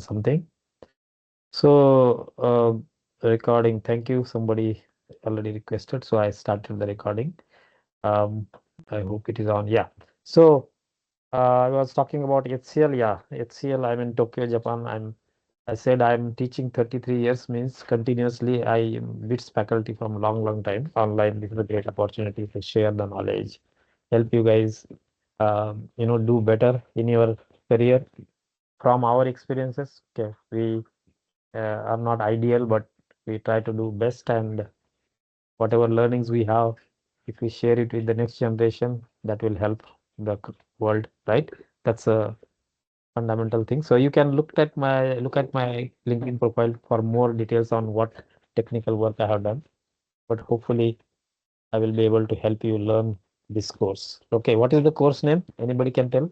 something. So, recording. Thank you. Somebody already requested, so I started the recording. Um, I hope it is on. Yeah. So, I was talking about HCL. Yeah, HCL. I'm in Tokyo, Japan. I said I'm teaching 33 years, means continuously. I am with faculty from long time online. This is a great opportunity to share the knowledge, help you guys, do better in your career from our experiences. Okay, we are not ideal, but we try to do best, and whatever learnings we have, if we share it with the next generation, that will help the world, right? That's a fundamental thing. So you can look at my LinkedIn profile for more details on what technical work I have done. But hopefully, I will be able to help you learn this course. Okay, what is the course name? Anybody can tell?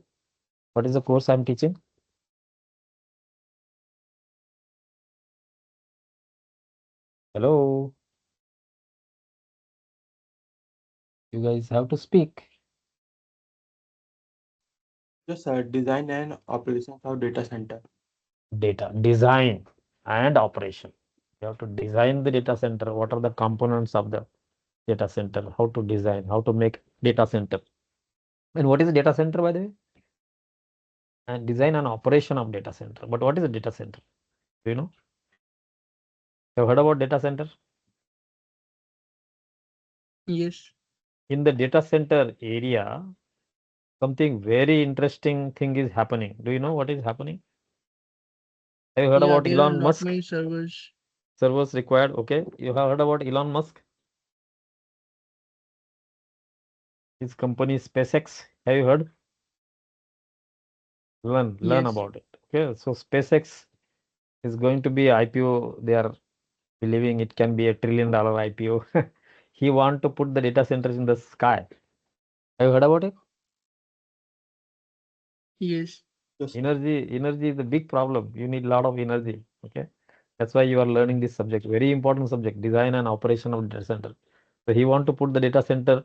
What is the course I'm teaching? Hello, you guys have to speak. Yes, sir. Design and operations of data center. Data design and operation. You have to design the data center. What are the components of the data center? How to design, how to make data center. And what is a data center, by the way? And design and operation of data center. But what is a data center? Do you know? Have you heard about data center? Yes. In the data center area, something very interesting thing is happening. Do you know what is happening? Have you heard Yeah, about there are Elon not Musk? many servers. Servers required. Okay. You have heard about Elon Musk? His company SpaceX. Have you heard? Learn Yes. about it. Okay. So SpaceX is going to be IPO. They are believing it can be $1 trillion IPO. He want to put the data centers in the sky. Have you heard about it? Yes. Yes. Energy is a big problem. You need a lot of energy. Okay. That's why you are learning this subject. Very important subject, design and operation of data center. So he want to put the data center,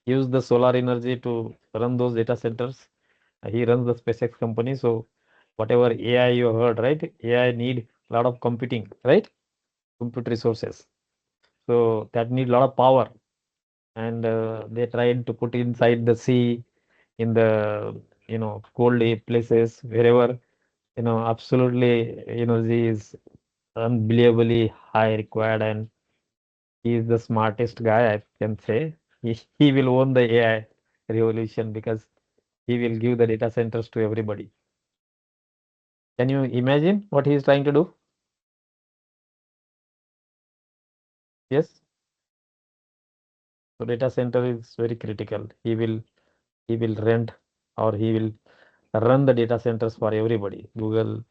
use the solar energy to run those data centers. He runs the SpaceX company. So whatever AI you heard, right? AI need a lot of computing, right? Compute resources. So that need a lot of power. And they tried to put inside the sea, in the cold places, wherever absolutely energy is unbelievably high required, and he is the smartest guy, I can say. He will own the AI revolution because he will give the data centers to everybody. Can you imagine what he is trying to do? Yes. So data center is very critical. He will rent, or he will run the data centers for everybody. Google,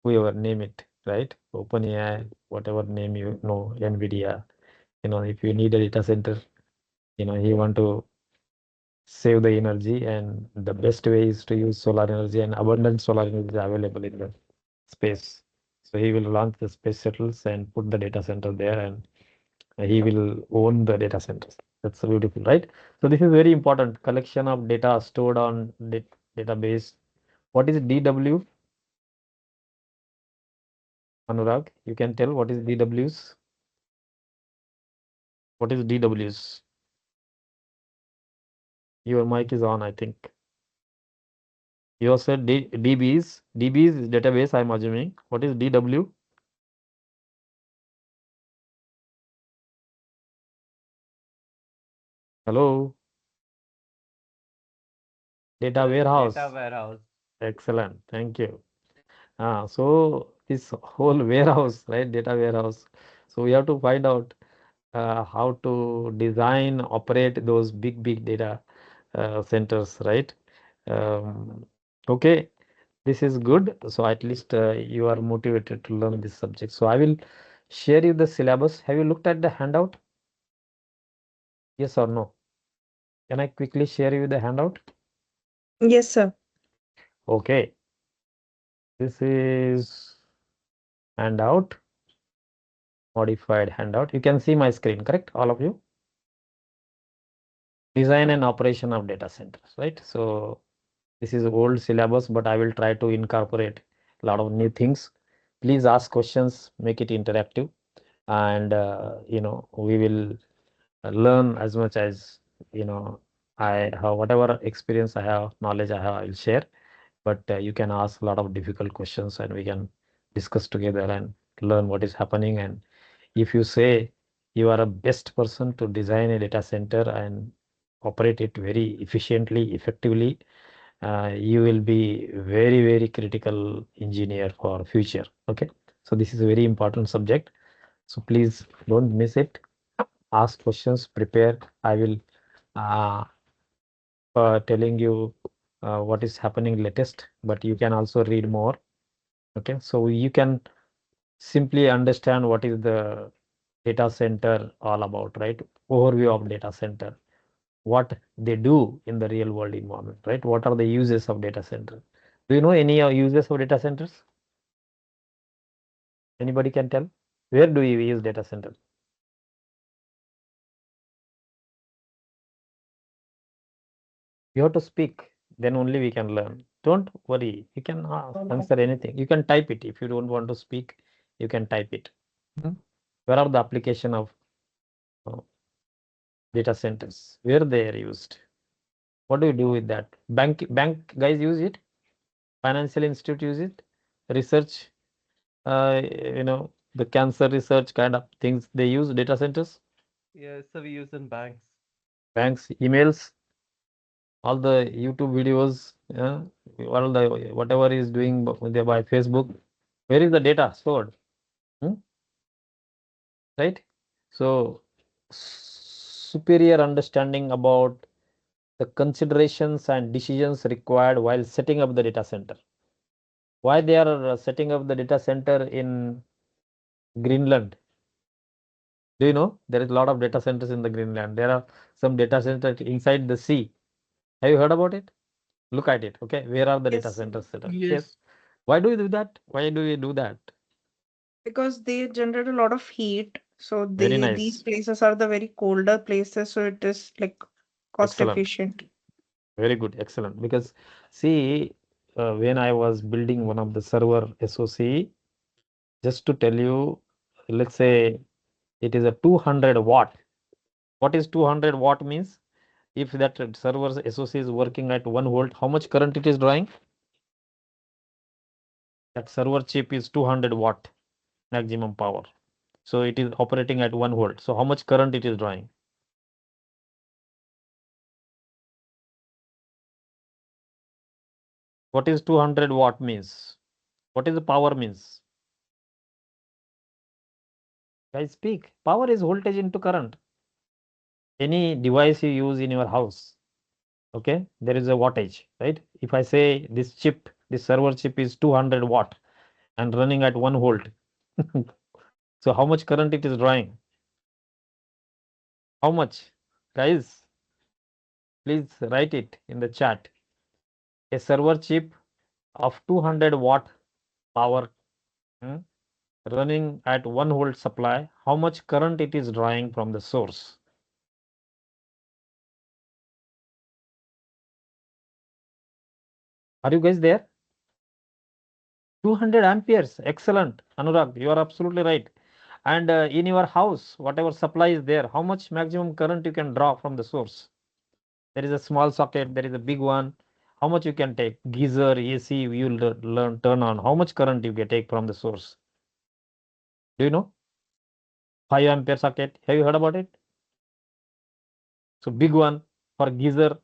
whoever, name it, right? OpenAI, whatever name you know, NVIDIA. If you need a data center, he want to save the energy, and the best way is to use solar energy, and abundant solar energy is available in the space. So he will launch the space shuttles and put the data center there, and he will own the data centers. That's beautiful, right? So this is very important. Collection of data stored on database. What is DW, Anurag? You can tell what is DWs? What is DWs? Your mic is on, I think. You said DBs. DBs is database, I'm assuming. What is DW? Hello? Data Data warehouse. warehouse. Excellent. Thank you. So this whole warehouse, right? Data warehouse. So we have to find out how to design, operate those big data centers, right? Um, okay, this is good. So at least you are motivated to learn this subject. So I will share you the syllabus. Have you looked at the handout? Yes or no? Can I quickly share you the handout? Yes, sir. Okay, this is handout, modified handout. You can see my screen, correct? All of you? Design and operation of data centers, right? So this is old syllabus, but I will try to incorporate a lot of new things. Please ask questions, make it interactive, and we will learn as much as I have, whatever experience I have, knowledge I have, I will share. But you can ask a lot of difficult questions, and we can discuss together and learn what is happening. And if you say you are a best person to design a data center and operate it very efficiently, effectively, you will be very, very critical engineer for future. Okay, so this is a very important subject. So please don't miss it. Ask questions, prepare. I will uh, telling you what is happening latest, but you can also read more. Okay, so you can simply understand what is the data center all about, right? Overview of data center, what they do in the real world environment, right? What are the uses of data center? Do you know any uses of data centers? Anybody can tell? Where do you use data center? You have to speak, then only we can learn. Don't worry, you can answer anything. You can type it. If you don't want to speak, you can type it. Hmm? Where are the application of uh, data centers? Where they are used? What do you do with that? Bank guys use it. Financial institute use it. Research, the cancer research kind of things. They use data centers. Yes, so we use in banks. Banks, emails, all the YouTube videos, all the whatever is doing by Facebook. Where is the data stored? Hmm? Right? So superior understanding about the considerations and decisions required while setting up the data center. Why they are setting up the data center in Greenland? Do you know there is a lot of data centers in the Greenland? There are some data centers inside the sea. Have you heard about it? Look at it. Okay, where are the data Yes, centers set up? Yes. Yes. Why do you do that? Why do you do that? because they generate a lot of heat. So Very these nice. places are the very colder places, so it is like cost Excellent. efficient. Very good. Excellent. Because see, when I was building one of the server SOC, just to tell you, let's say it is a 200 watt. What is 200 watt means? If that server's SOC is working at 1 volt, how much current it is drawing? That server chip is 200 watt maximum power. So it is operating at 1 volt. So how much current it is drawing? What is 200 watt means? What is the power means? Guys, speak. Power is voltage into current. Any device you use in your house, okay, there is a wattage, right? If I say this chip, this server chip is 200 watt and running at 1 volt, so how much current it is drawing? How much? Guys, please write it in the chat. A server chip of 200 watt power, hmm, running at 1 volt supply, how much current it is drawing from the source? Are you guys there? 200 amperes. Excellent. Anurag, you are absolutely right. And in your house, whatever supply is there, how much maximum current you can draw from the source? There is a small socket, there is a big one. How much you can take? Geyser, AC, you will learn, turn on. How much current you can take from the source? Do you know? 5 ampere socket. Have you heard about it? So big one for geyser,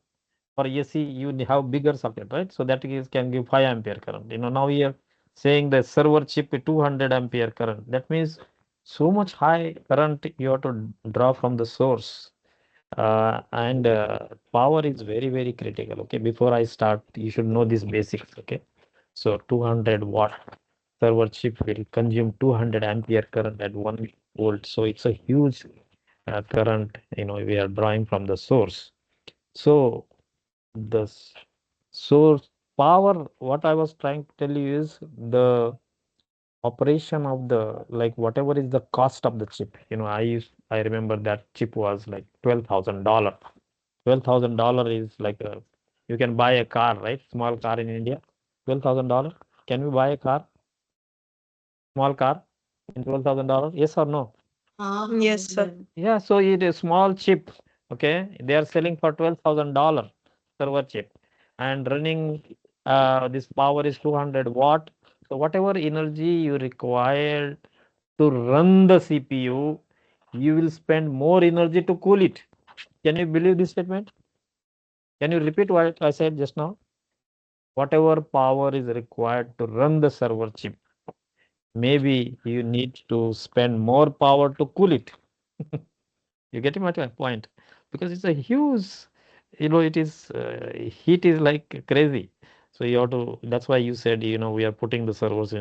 for AC, you have bigger socket, right? So that is can give 5 ampere current. Now we are saying the server chip 200 ampere current. That means so much high current you have to draw from the source. And power is very, very critical. Okay, before I start, you should know these basics. Okay, so 200 watt server chip will consume 200 ampere current at 1 volt. So it's a huge current, we are drawing from the source. So the source power, what I was trying to tell you is the operation of the, like, whatever is the cost of the chip. I remember that chip was like $12,000. $12,000 is like you can buy a car, right? Small car in India. $12,000. Can we buy a car? Small car in $12,000. Yes or no? Yes, sir. Yeah, so it is small chip. Okay, they are selling for $12,000 server chip, and running this power is 200 watt. So whatever energy you require to run the CPU, you will spend more energy to cool it. Can you believe this statement? Can you repeat what I said just now? Whatever power is required to run the server chip, maybe you need to spend more power to cool it. You get my point? Because it's a huge, it is heat is like crazy. So you have to. That's why you said, we are putting the servers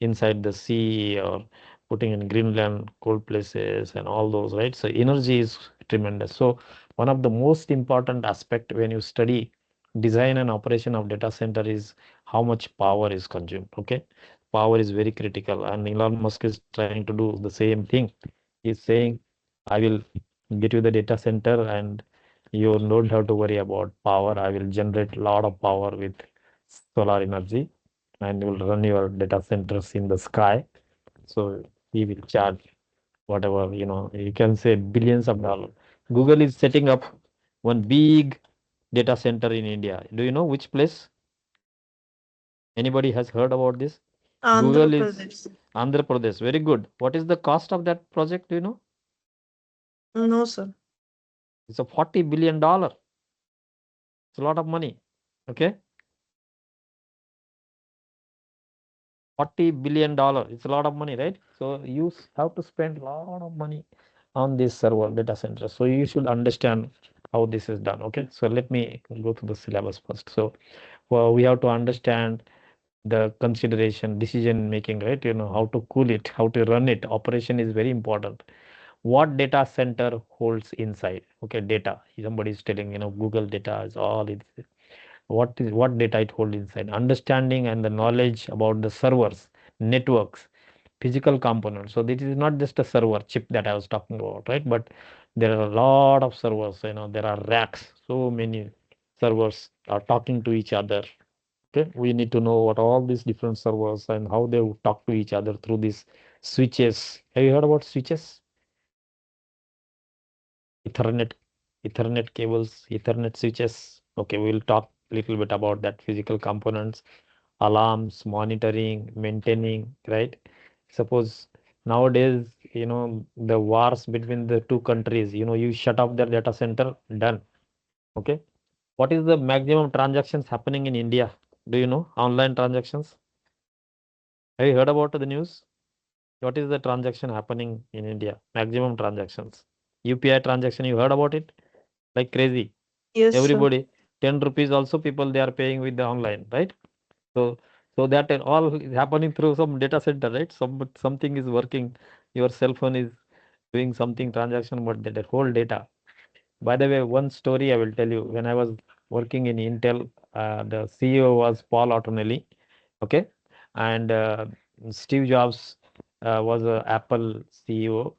inside the sea or putting in Greenland, cold places, and all those, right? So energy is tremendous. So one of the most important aspect when you study design and operation of data center is how much power is consumed. Okay, power is very critical, and Elon Musk is trying to do the same thing. He's saying, I will get you the data center and you don't have to worry about power. I will generate a lot of power with solar energy and you will run your data centers in the sky. So he will charge whatever, you can say billions of dollars. Google is setting up one big data center in India. Do you know which place? Anybody has heard about this? Andhra Google is Pradesh. Andhra Pradesh. Very good. What is the cost of that project? Do you know? No, sir. It's a $40 billion. It's a lot of money. Okay. $40 billion. It's a lot of money, right? So you have to spend a lot of money on this server data center. So you should understand how this is done. Okay. So let me go to the syllabus first. So well, we have to understand the consideration, decision making, right? How to cool it, how to run it. Operation is very important. What data center holds inside? Okay, data. Somebody is telling, Google data is all it. What data it holds inside, understanding and the knowledge about the servers, networks, physical components. So this is not just a server chip that I was talking about, right? But there are a lot of servers, there are racks, so many servers are talking to each other. Okay, we need to know what all these different servers and how they would talk to each other through these switches. Have you heard about switches? Ethernet, Ethernet cables, Ethernet switches. Okay, we'll talk a little bit about that physical components, alarms, monitoring, maintaining, right? Suppose nowadays, the wars between the two countries, you shut off their data center, done. Okay. What is the maximum transactions happening in India? Do you know? Online transactions. Have you heard about the news? What is the transaction happening in India? Maximum transactions. UPI transaction, you heard about it? Like crazy. Yes, sir. Everybody, 10 rupees also people they are paying with the online, right? So that all is happening through some data center, right? Something is working. Your cell phone is doing something transaction, but that whole data. By the way, one story I will tell you. When I was working in Intel, the CEO was Paul Ottonelli. Okay, and Steve Jobs was a Apple CEO.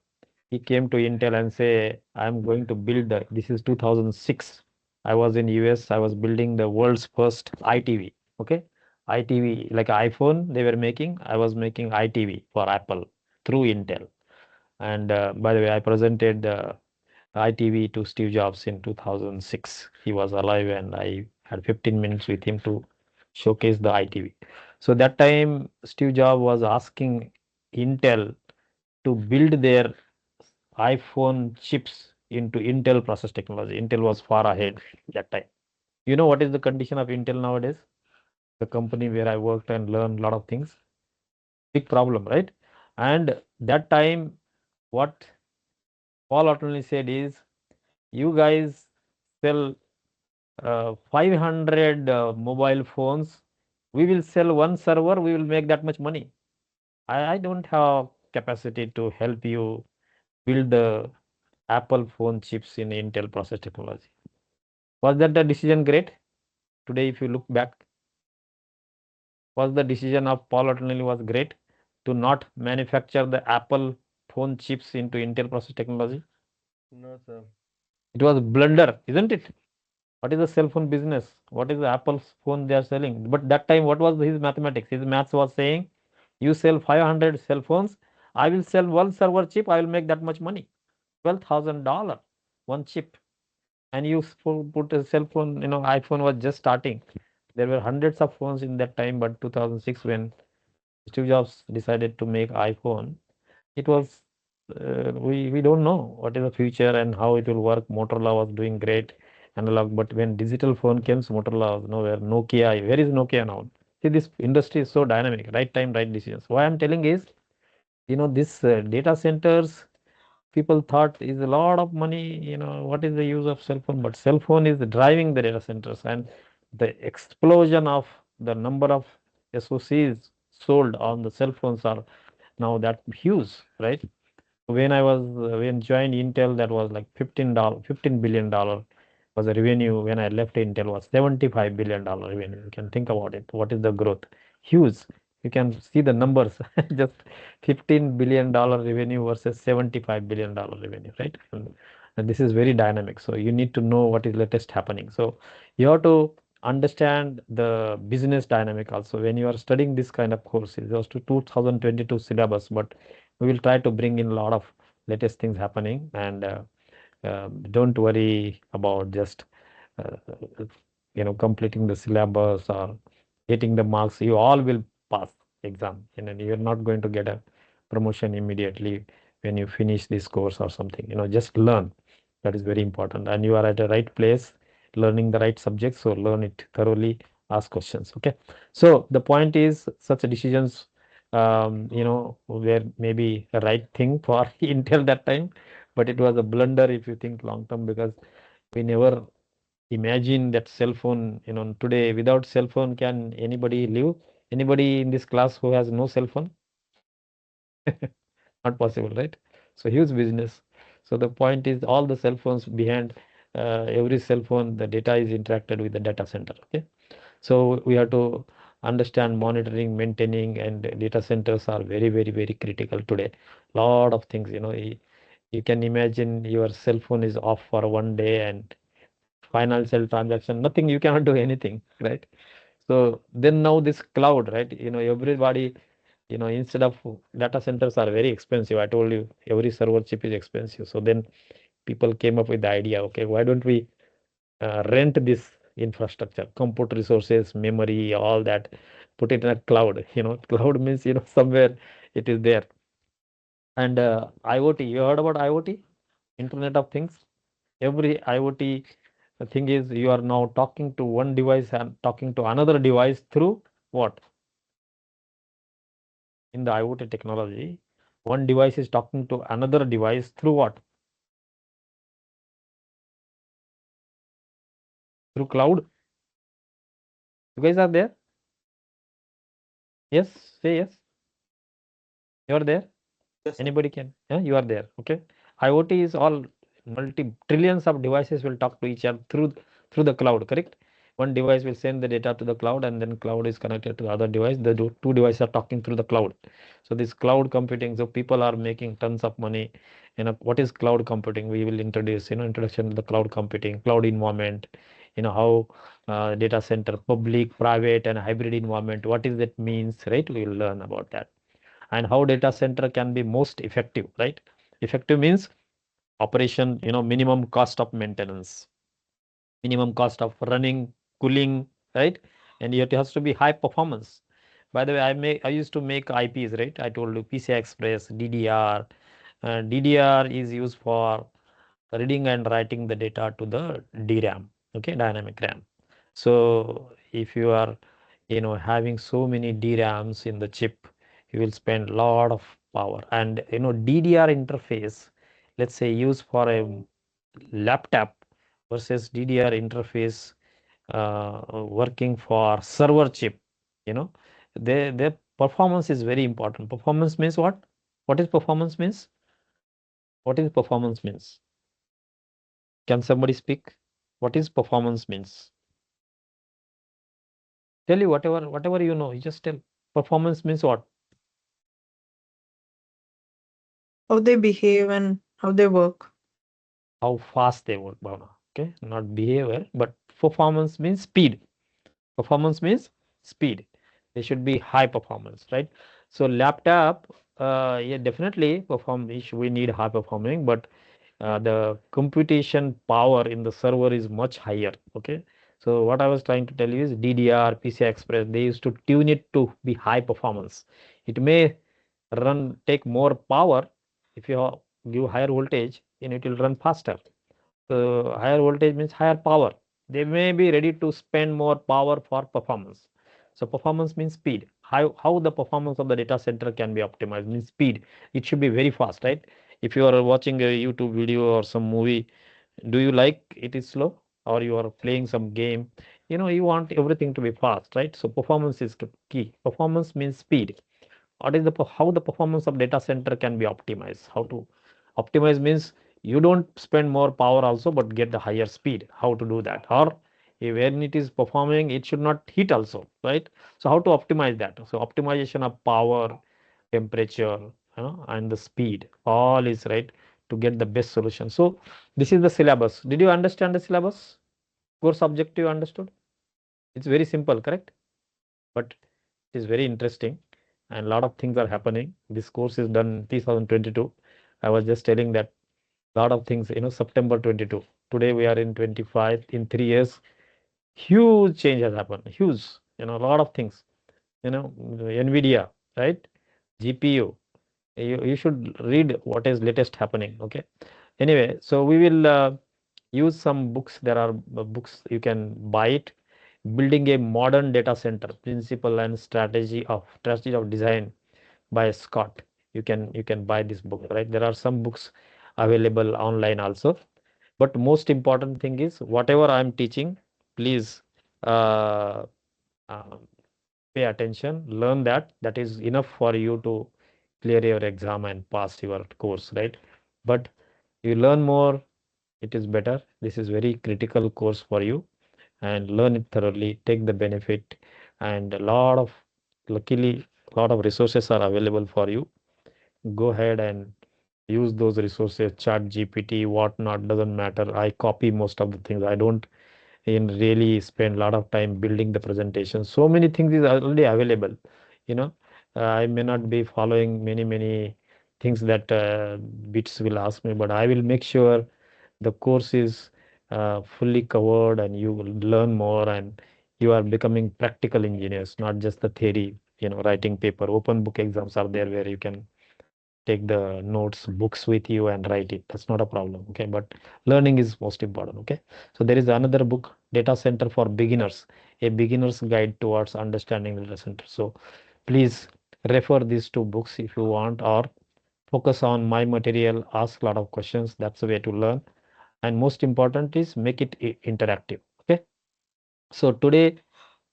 He came to Intel and say, "I'm going to build this is 2006. I was in US. I was building the world's first ITV. Okay, ITV like iPhone they were making. I was making ITV for Apple through Intel. And by the way, I presented the ITV to Steve Jobs in 2006. He was alive, and I had 15 minutes with him to showcase the ITV. So that time, Steve Jobs was asking Intel to build their iPhone chips into Intel process technology. Intel was far ahead that time. You know what is the condition of Intel nowadays? The company where I worked and learned a lot of things. Big problem, right? And that time, what Paul Ottonelli said is, you guys sell 500 mobile phones. We will sell one server. We will make that much money. I don't have capacity to help you build the Apple phone chips in Intel process technology. Was that the decision great? Today, if you look back, was the decision of Paul Ottonelli was great to not manufacture the Apple phone chips into Intel process technology? No, sir. It was blunder, isn't it? What is the cell phone business? What is the Apple's phone they are selling? But that time, what was his mathematics? His maths was saying You sell 500 cell phones, I will sell one server chip, I will make that much money. $12,000 one chip. And you put a cell phone, iPhone was just starting. There were hundreds of phones in that time, but 2006 when Steve Jobs decided to make iPhone, it was we don't know what is the future and how it will work. Motorola was doing great analog, but when digital phone came, Motorola was nowhere. Nokia, where is Nokia now? See, this industry is so dynamic. Right time, right decisions. Why I'm telling is, this data centers, people thought is a lot of money. What is the use of cell phone? But cell phone is driving the data centers, and the explosion of the number of SoCs sold on the cell phones are now that huge, right? When joined Intel, that was like $15 billion was the revenue. When I left Intel was $75 billion revenue. You can think about it. What is the growth? Huge. You can see the numbers. Just $15 billion revenue versus $75 billion revenue, right? And this is very dynamic. So you need to know what is latest happening. So you have to understand the business dynamic also when you are studying this kind of courses. It was to 2022 syllabus, but we will try to bring in a lot of latest things happening, and don't worry about just uh, completing the syllabus or getting the marks. You all will pass exam, and you're not going to get a promotion immediately when you finish this course or something. Just learn. That is very important, and you are at the right place, learning the right subject. So learn it thoroughly, ask questions. Okay. So the point is, such decisions were maybe a right thing for Intel that time, but it was a blunder if you think long term, because we never imagine that cell phone. Today, without cell phone, can anybody live? Anybody in this class who has no cell phone? Not possible, right? So huge business. So the point is, all the cell phones behind every cell phone, the data is interacted with the data center. Okay. So we have to understand monitoring, maintaining, and data centers are very, very, very critical today. Lot of things, you can imagine your cell phone is off for one day, and financial transaction, nothing, you cannot do anything, right? So then now this cloud, right? Everybody, instead of data centers are very expensive. I told you every server chip is expensive. So then people came up with the idea, okay, why don't we rent this infrastructure, compute resources, memory, all that, put it in a cloud. Cloud means, somewhere it is there. And IoT, you heard about IoT, Internet of Things? Every IoT thing is, you are now talking to one device and talking to another device through what? In the IoT technology, one device is talking to another device through what? Through cloud. You guys are there? Yes, say yes. You are there? Yes, sir. Anybody can? Yeah, you are there. Okay. IoT is all multi trillions of devices will talk to each other through the cloud, correct? One device will send the data to the cloud, and then cloud is connected to the other device. The two devices are talking through the cloud. So this cloud computing, so people are making tons of money. What is cloud computing? We will introduce, introduction to the cloud computing, cloud environment, how data center, public, private, and hybrid environment, what is that means, right? We will learn about that. And how data center can be most effective, right? Effective means operation, minimum cost of maintenance, minimum cost of running, cooling, right? And it has to be high performance. By the way, I used to make IPs, right? I told you PCI Express, DDR. DDR is used for reading and writing the data to the DRAM, okay, dynamic RAM. So if you are, having so many DRAMs in the chip, you will spend a lot of power. And DDR interface, let's say used for a laptop versus DDR interface working for server chip, you know, their performance is very important. Performance means what? What is performance means? What is performance means? Can somebody speak? What is performance means? Tell you whatever you know. You just tell. Performance means what? How they behave and how they work. How fast they work, Bhavna. Okay, not behavior, but performance means speed. Performance means speed. They should be high performance, right? So laptop, yeah, definitely we need high performing, but the computation power in the server is much higher. Okay, so what I was trying to tell you is DDR, PCI Express, they used to tune it to be high performance. It may take more power. If you give higher voltage, then it will run faster. So higher voltage means higher power. They may be ready to spend more power for performance. So performance means speed. How the performance of the data center can be optimized means speed. It should be very fast, right? If you are watching a YouTube video or some movie, do you like it is slow, or you are playing some game? You want everything to be fast, right? So performance is key. Performance means speed. What is how the performance of data center can be optimized? How to optimize means you don't spend more power also, but get the higher speed. How to do that? Or when it is performing, it should not heat also, right? So how to optimize that? So optimization of power, temperature, and the speed, all is right to get the best solution. So this is the syllabus. Did you understand the syllabus? Course objective understood? It's very simple, correct? But it is very interesting and a lot of things are happening. This course is done 2022. I was just telling that a lot of things, September 22. Today we are in 25. In 3 years, huge change has happened. Huge, a lot of things. NVIDIA, right? GPU. You should read what is latest happening. Okay. Anyway, so we will use some books. There are books you can buy it. Building a modern data center: principle and strategy of design by Scott. You can buy this book, right? There are some books available online also. But most important thing is whatever I'm teaching, please uh, uh, pay attention, learn that. That is enough for you to clear your exam and pass your course, right? But you learn more, it is better. This is very critical course for you, and learn it thoroughly, take the benefit, and luckily, a lot of resources are available for you. Go ahead and use those resources, chat GPT, whatnot, doesn't matter. I copy most of the things. I don't really spend a lot of time building the presentation. So many things is already available. You know, I may not be following many things that bits will ask me, but I will make sure the course is fully covered and you will learn more, and you are becoming practical engineers, not just the theory, writing paper. Open book exams are there where you can take the notes, books with you and write it. That's not a problem. Okay. But learning is most important. Okay. So there is another book, Data Center for Beginners, a beginner's guide towards understanding the data center. So please refer these two books if you want, or focus on my material, ask a lot of questions. That's the way to learn. And most important is make it interactive. Okay. So today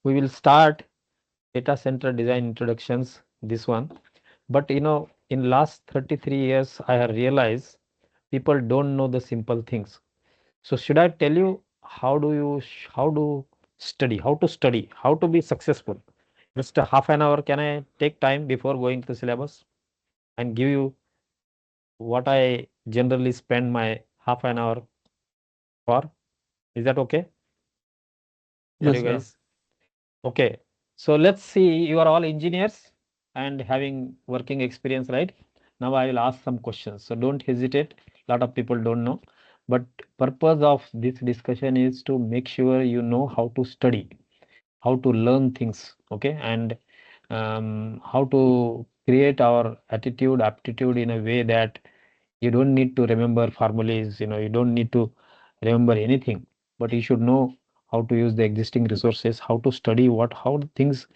we will start data center design introductions, this one. But in last 33 years, I have realized people don't know the simple things. So should I tell you how to study, how to be successful? Just a half an hour, can I take time before going to the syllabus and give you what I generally spend my half an hour for? Is that okay for Yes, you sir. guys? Okay. So let's see, you are all engineers and having working experience, right? Now I will ask some questions. So don't hesitate. A lot of people don't know. But purpose of this discussion is to make sure you know how to study, how to learn things, okay? And how to create our attitude, aptitude in a way that you don't need to remember formulas, you don't need to remember anything, but you should know how to use the existing resources, how to study how the things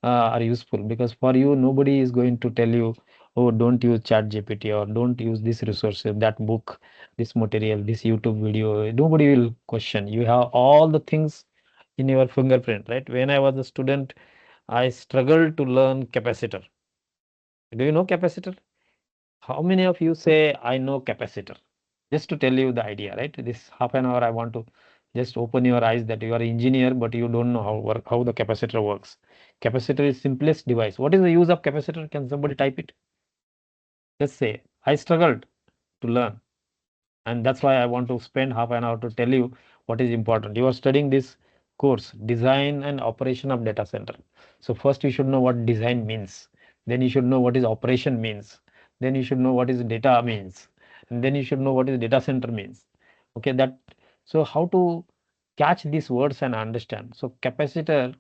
are useful. Because for you, nobody is going to tell you, oh, don't use chat GPT, or don't use this resources, that book, this material, this YouTube video. Nobody will question. You have all the things in your fingerprint, right? When I was a student, I struggled to learn capacitor. Do you know capacitor? How many of you say I know capacitor? Just to tell you the idea, right? This half an hour, I want to just open your eyes that you are an engineer, but you don't know how the capacitor works. Capacitor is simplest device. What is the use of capacitor? Can somebody type it? Just say, I struggled to learn. And that's why I want to spend half an hour to tell you what is important. You are studying this course, design and operation of data center. So first you should know what design means. Then you should know what is operation means. Then you should know what is data means. And then you should know what is data center means. Okay, that so how to catch these words and understand. So capacitor,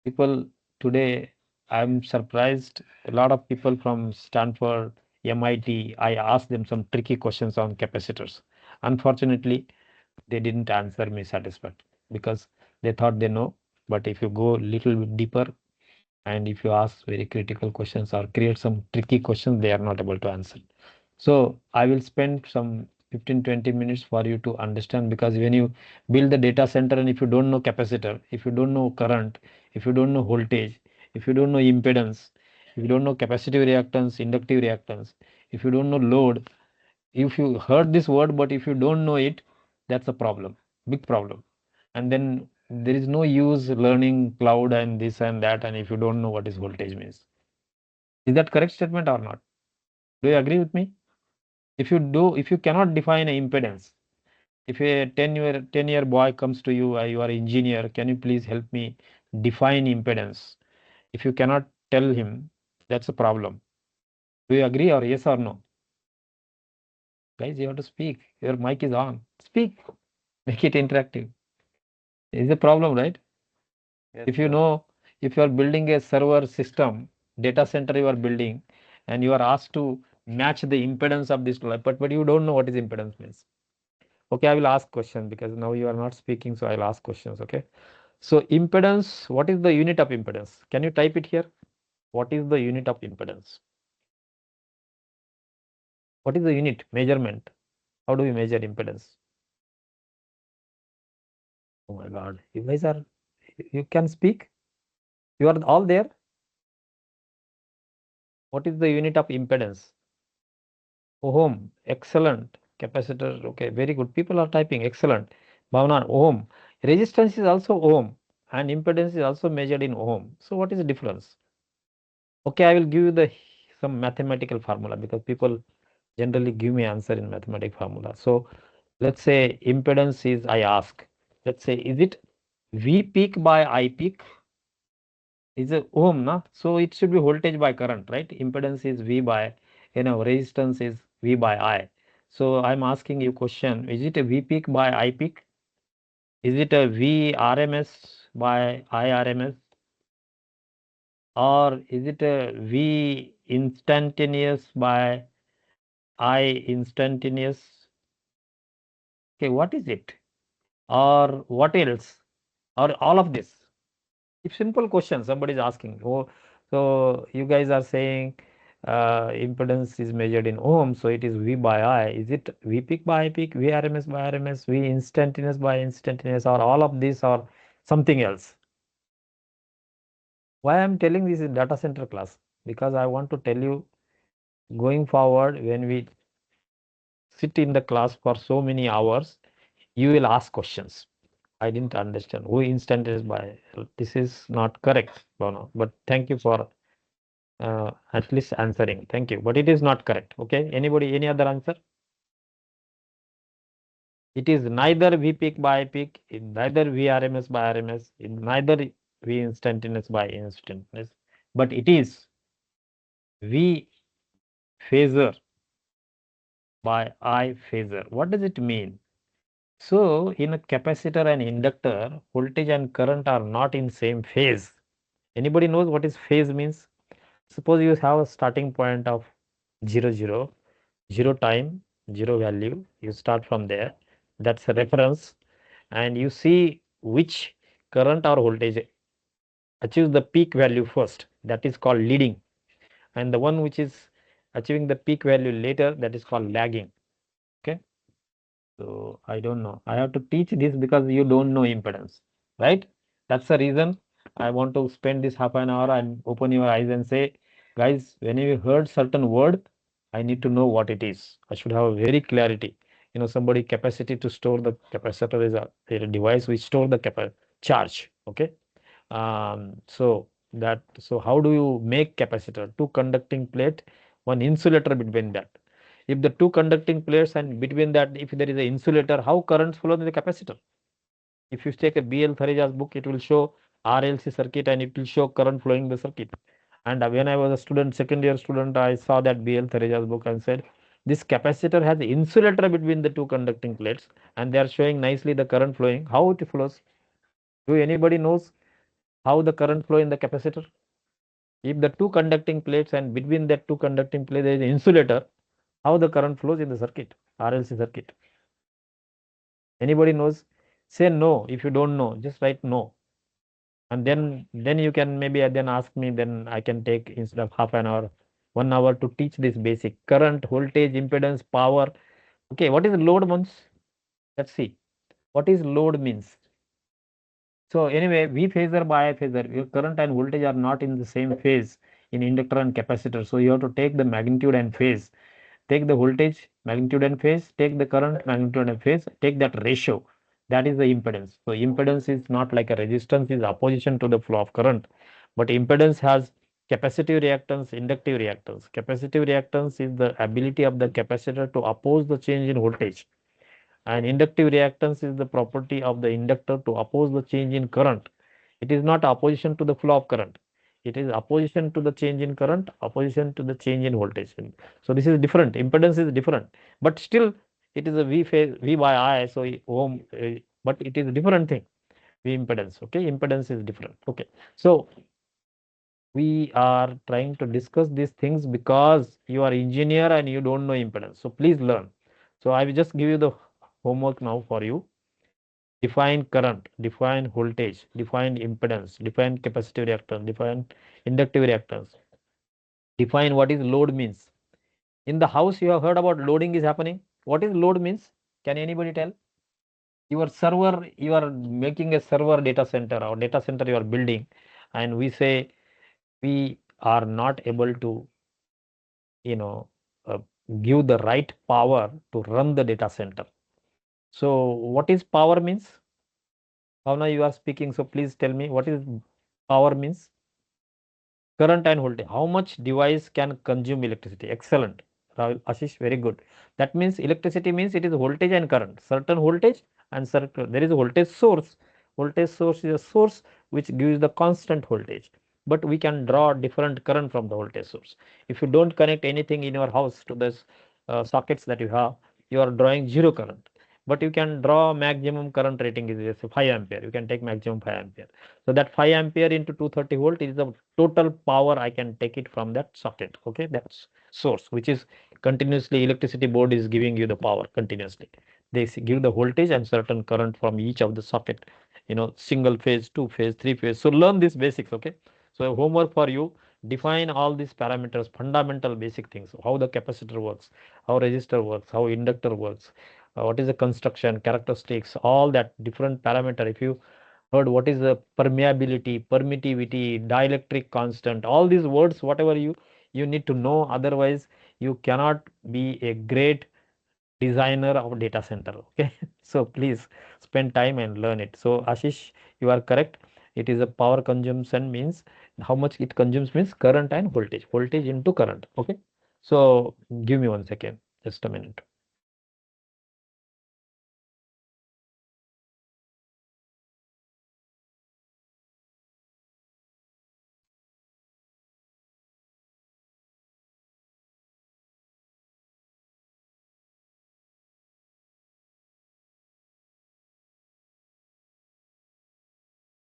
people today, I'm surprised a lot of people from Stanford, MIT, I asked them some tricky questions on capacitors. Unfortunately, they didn't answer me satisfied because they thought they know. But if you go a little bit deeper and if you ask very critical questions or create some tricky questions, they are not able to answer. So I will spend some 15-20 minutes for you to understand, because when you build the data center and if you don't know capacitor, if you don't know current, if you don't know voltage, if you don't know impedance, if you don't know capacitive reactance, inductive reactance, if you don't know load, if you heard this word but if you don't know it, that's a problem, big problem. And then there is no use learning cloud and this and that, and if you don't know what is voltage means. Is that correct statement or not? Do you agree with me? If you cannot define an impedance, if a 10-year boy comes to you, you are an engineer, can you please help me define impedance? If you cannot tell him, that's a problem. Do you agree, or yes or no? Guys, you have to speak. Your mic is on. Speak. Make it interactive. Is a problem, right? Yes, If you sir. know, if you are building a server system, data center you are building, and you are asked to match the impedance of this, but you don't know what is impedance means. Okay, I will ask questions because now you are not speaking, so I'll ask questions. Okay. So impedance, what is the unit of impedance? Can you type it here? What is the unit of impedance? What is the unit measurement? How do we measure impedance? Oh my God, you guys are, you can speak? You are all there? What is the unit of impedance? Ohm, excellent. Capacitor, okay, very good. People are typing, excellent. Bhavna, ohm. Resistance is also ohm and impedance is also measured in ohm. So what is the difference? Okay, I will give you the some mathematical formula because people generally give me answer in mathematical formula. So let's say impedance is, I ask, let's say, is it V peak by I peak? Is a ohm, na? So it should be voltage by current, right? Impedance is V by, resistance is V by I. So I'm asking you question, is it a V peak by I peak? Is it a V RMS by I RMS? Or is it a V instantaneous by I instantaneous? Okay, what is it? Or what else? Or all of this? If simple question somebody is asking. Oh, so you guys are saying impedance is measured in ohm, so it is V by I. Is it V peak by I peak, V RMS by RMS, V instantaneous by instantaneous, or all of this, or something else? Why I'm telling this in data center class? Because I want to tell you, going forward, when we sit in the class for so many hours, you will ask questions. I didn't understand. Who instantaneous by? This is not correct, Bono. But thank you for at least answering. Thank you. But it is not correct. Okay. Anybody, any other answer? It is neither V peak by peak, neither V RMS by RMS, neither V instantaneous by instantaneous, but it is V phasor by I phasor. What does it mean? So in a capacitor and inductor, voltage and current are not in same phase. Anybody knows what is phase means? Suppose you have a starting point of 0, 0, 0 time, 0 value. You start from there. That's a reference. And you see which current or voltage achieves the peak value first. That is called leading. And the one which is achieving the peak value later, that is called lagging. Okay. So I don't know. I have to teach this because you don't know impedance, right? That's the reason I want to spend this half an hour and open your eyes and say, guys, when you heard certain word, I need to know what it is. I should have a very clarity. Somebody capacity to store the capacitor is a device which store the charge. Okay. So how do you make capacitor? Two conducting plate, one insulator between that. If the two conducting plates and between that, if there is an insulator, how currents flow in the capacitor? If you take a BL Tharija's book, it will show RLC circuit and it will show current flowing the circuit. And when I was a student, second year student, I saw that BL Tharija's book and said, this capacitor has insulator between the two conducting plates and they are showing nicely the current flowing. How it flows? Do anybody knows how the current flow in the capacitor? If the two conducting plates and between that two conducting plates there is an insulator, how the current flows in the circuit, RLC circuit? Anybody knows? Say no. If you don't know, just write no. And then you can maybe then ask me, then I can take instead of half an hour, 1 hour to teach this basic current, voltage, impedance, power. Okay, what is load means? Let's see. What is load means? So anyway, V phasor by I phasor, your current and voltage are not in the same phase in inductor and capacitor. So you have to take the magnitude and phase. Take the voltage, magnitude and phase, take the current, magnitude and phase, take that ratio. That is the impedance. So impedance is not like a resistance, is opposition to the flow of current. But impedance has capacitive reactance, inductive reactance. Capacitive reactance is the ability of the capacitor to oppose the change in voltage. And inductive reactance is the property of the inductor to oppose the change in current. It is not opposition to the flow of current. It is opposition to the change in current, opposition to the change in voltage. So this is different. Impedance is different, but still it is a V phase V by I. So ohm, but it is a different thing. V impedance. Okay, impedance is different. Okay, so we are trying to discuss these things because you are engineer and you don't know impedance. So please learn. So I will just give you the homework now for you. Define current, define voltage, define impedance, define capacitive reactance, define inductive reactance. Define what is load means. In the house, you have heard about loading is happening. What is load means? Can anybody tell? Your server, you are making a server data center or data center you are building, and we say we are not able to, you know, uh, give the right power to run the data center. So what is power means? Now you are speaking, so please tell me what is power means. Current and voltage. How much device can consume electricity? Excellent. Rahul, Ashish, very good. That means electricity means it is voltage and current. Certain voltage and certain there is a voltage source. Voltage source is a source which gives the constant voltage. But we can draw different current from the voltage source. If you don't connect anything in your house to this sockets that you are drawing zero current. But you can draw maximum current rating is 5 ampere. You can take maximum 5 ampere. So that 5 ampere into 230 volt is the total power I can take it from that socket. Okay, that's source, which is continuously electricity board is giving you the power continuously. They give the voltage and certain current from each of the socket, single phase, two phase, three phase. So learn these basics. Okay. So homework for you, define all these parameters, fundamental basic things, how the capacitor works, how resistor works, how inductor works, what is the construction, characteristics, all that different parameter. If you heard what is the permeability, permittivity, dielectric constant, all these words, whatever you need to know. Otherwise, you cannot be a great designer of data center. Okay, so please spend time and learn it. So Ashish, you are correct. It is a power consumption means how much it consumes means current and voltage, voltage into current. Okay, so give me 1 second, just a minute.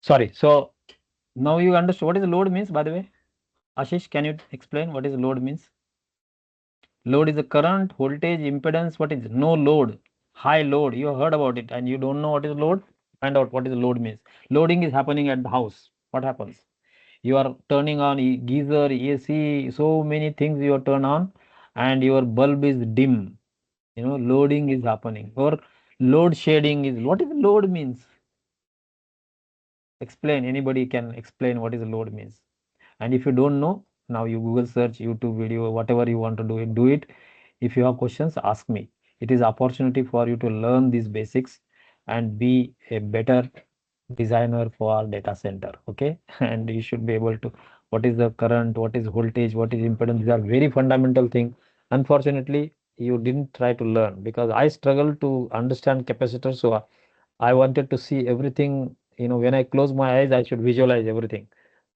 Sorry. So now you understand what is load means, by the way. Ashish, can you explain what is load means? Load is the current, voltage, impedance. What is no load? High load. You have heard about it and you don't know what is load? Find out what is load means. Loading is happening at the house. What happens? You are turning on geyser, AC, so many things you turn on and your bulb is dim. Loading is happening. Or load shedding is what is load means? Explain. Anybody can explain what is load means. And if you don't know, now you Google search, YouTube video, whatever you want to do it, do it. If you have questions, ask me. It is opportunity for you to learn these basics and be a better designer for our data center. Okay, and you should be able to what is the current, what is voltage, what is impedance. These are very fundamental thing. Unfortunately, you didn't try to learn because I struggle to understand capacitors. So I wanted to see everything, when I close my eyes, I should visualize everything.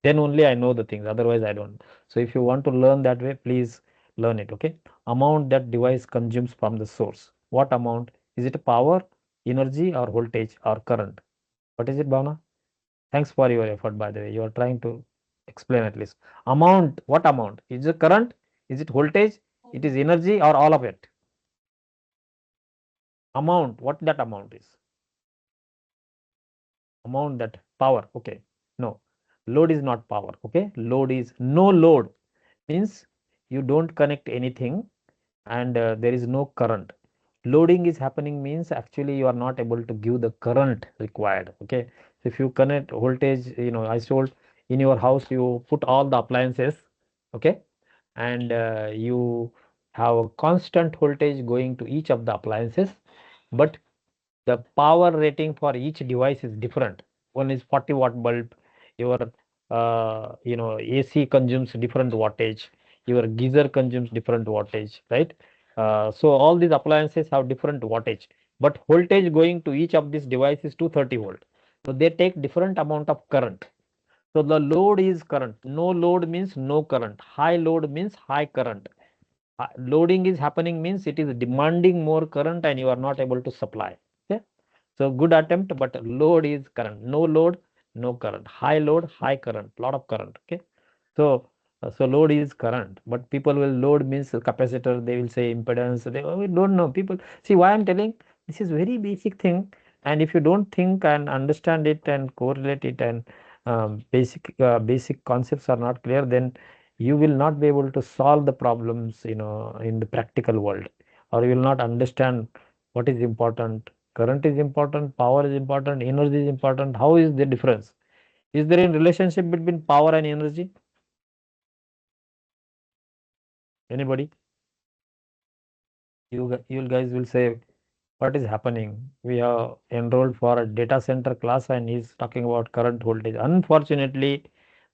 Then only I know the things, otherwise I don't. So if you want to learn that way, please learn it, okay? Amount that device consumes from the source. What amount? Is it power, energy, or voltage, or current? What is it, Bhavna? Thanks for your effort, by the way. You are trying to explain at least. Amount, what amount? Is it current? Is it voltage? It is energy or all of it? Amount, what that amount is? Amount that power, okay. No, load is not power, okay. Load is no load means you don't connect anything and there is no current. Loading is happening means actually you are not able to give the current required, okay. So if you connect voltage, I told in your house you put all the appliances, okay, and you have a constant voltage going to each of the appliances, but the power rating for each device is different. One is 40-watt bulb, your AC consumes different wattage, your geyser consumes different wattage, right? So all these appliances have different wattage, but voltage going to each of these devices is 230 volt. So they take different amount of current. So the load is current. No load means no current. High load means high current. Loading is happening means it is demanding more current and you are not able to supply. Okay. So good attempt, but load is current. No load, no current. High load, high current, lot of current. Okay. So so load is current, but people will load means capacitor. They will say impedance. They we don't know. People see why I'm telling. This is very basic thing, and if you don't think and understand it and correlate it and basic concepts are not clear, then you will not be able to solve the problems, in the practical world, or you will not understand what is important. Current is important, power is important, energy is important. How is the difference? Is there a relationship between power and energy? Anybody? You guys will say, what is happening? We are enrolled for a data center class and he's talking about current voltage. Unfortunately,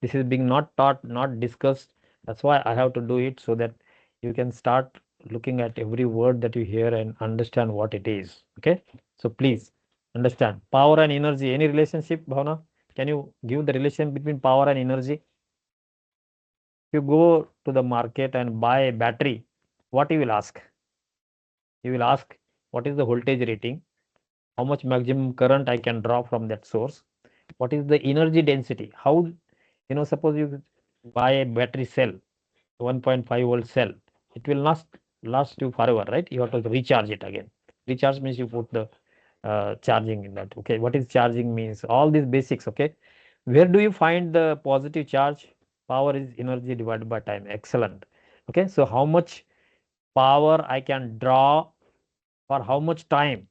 this is being not taught, not discussed. That's why I have to do it so that you can start looking at every word that you hear and understand what it is. Okay. So please understand power and energy. Any relationship, Bhavna? Can you give the relation between power and energy? If you go to the market and buy a battery, what you will ask? You will ask, what is the voltage rating? How much maximum current I can draw from that source? What is the energy density? How, suppose you buy a battery cell, 1.5 volt cell, it will last you forever, right? You have to recharge it again. Recharge means you put the charging in that. Okay, what is charging means? All these basics. Okay, where do you find the positive charge? Power is energy divided by time. Excellent. Okay, so how much power I can draw for how much time?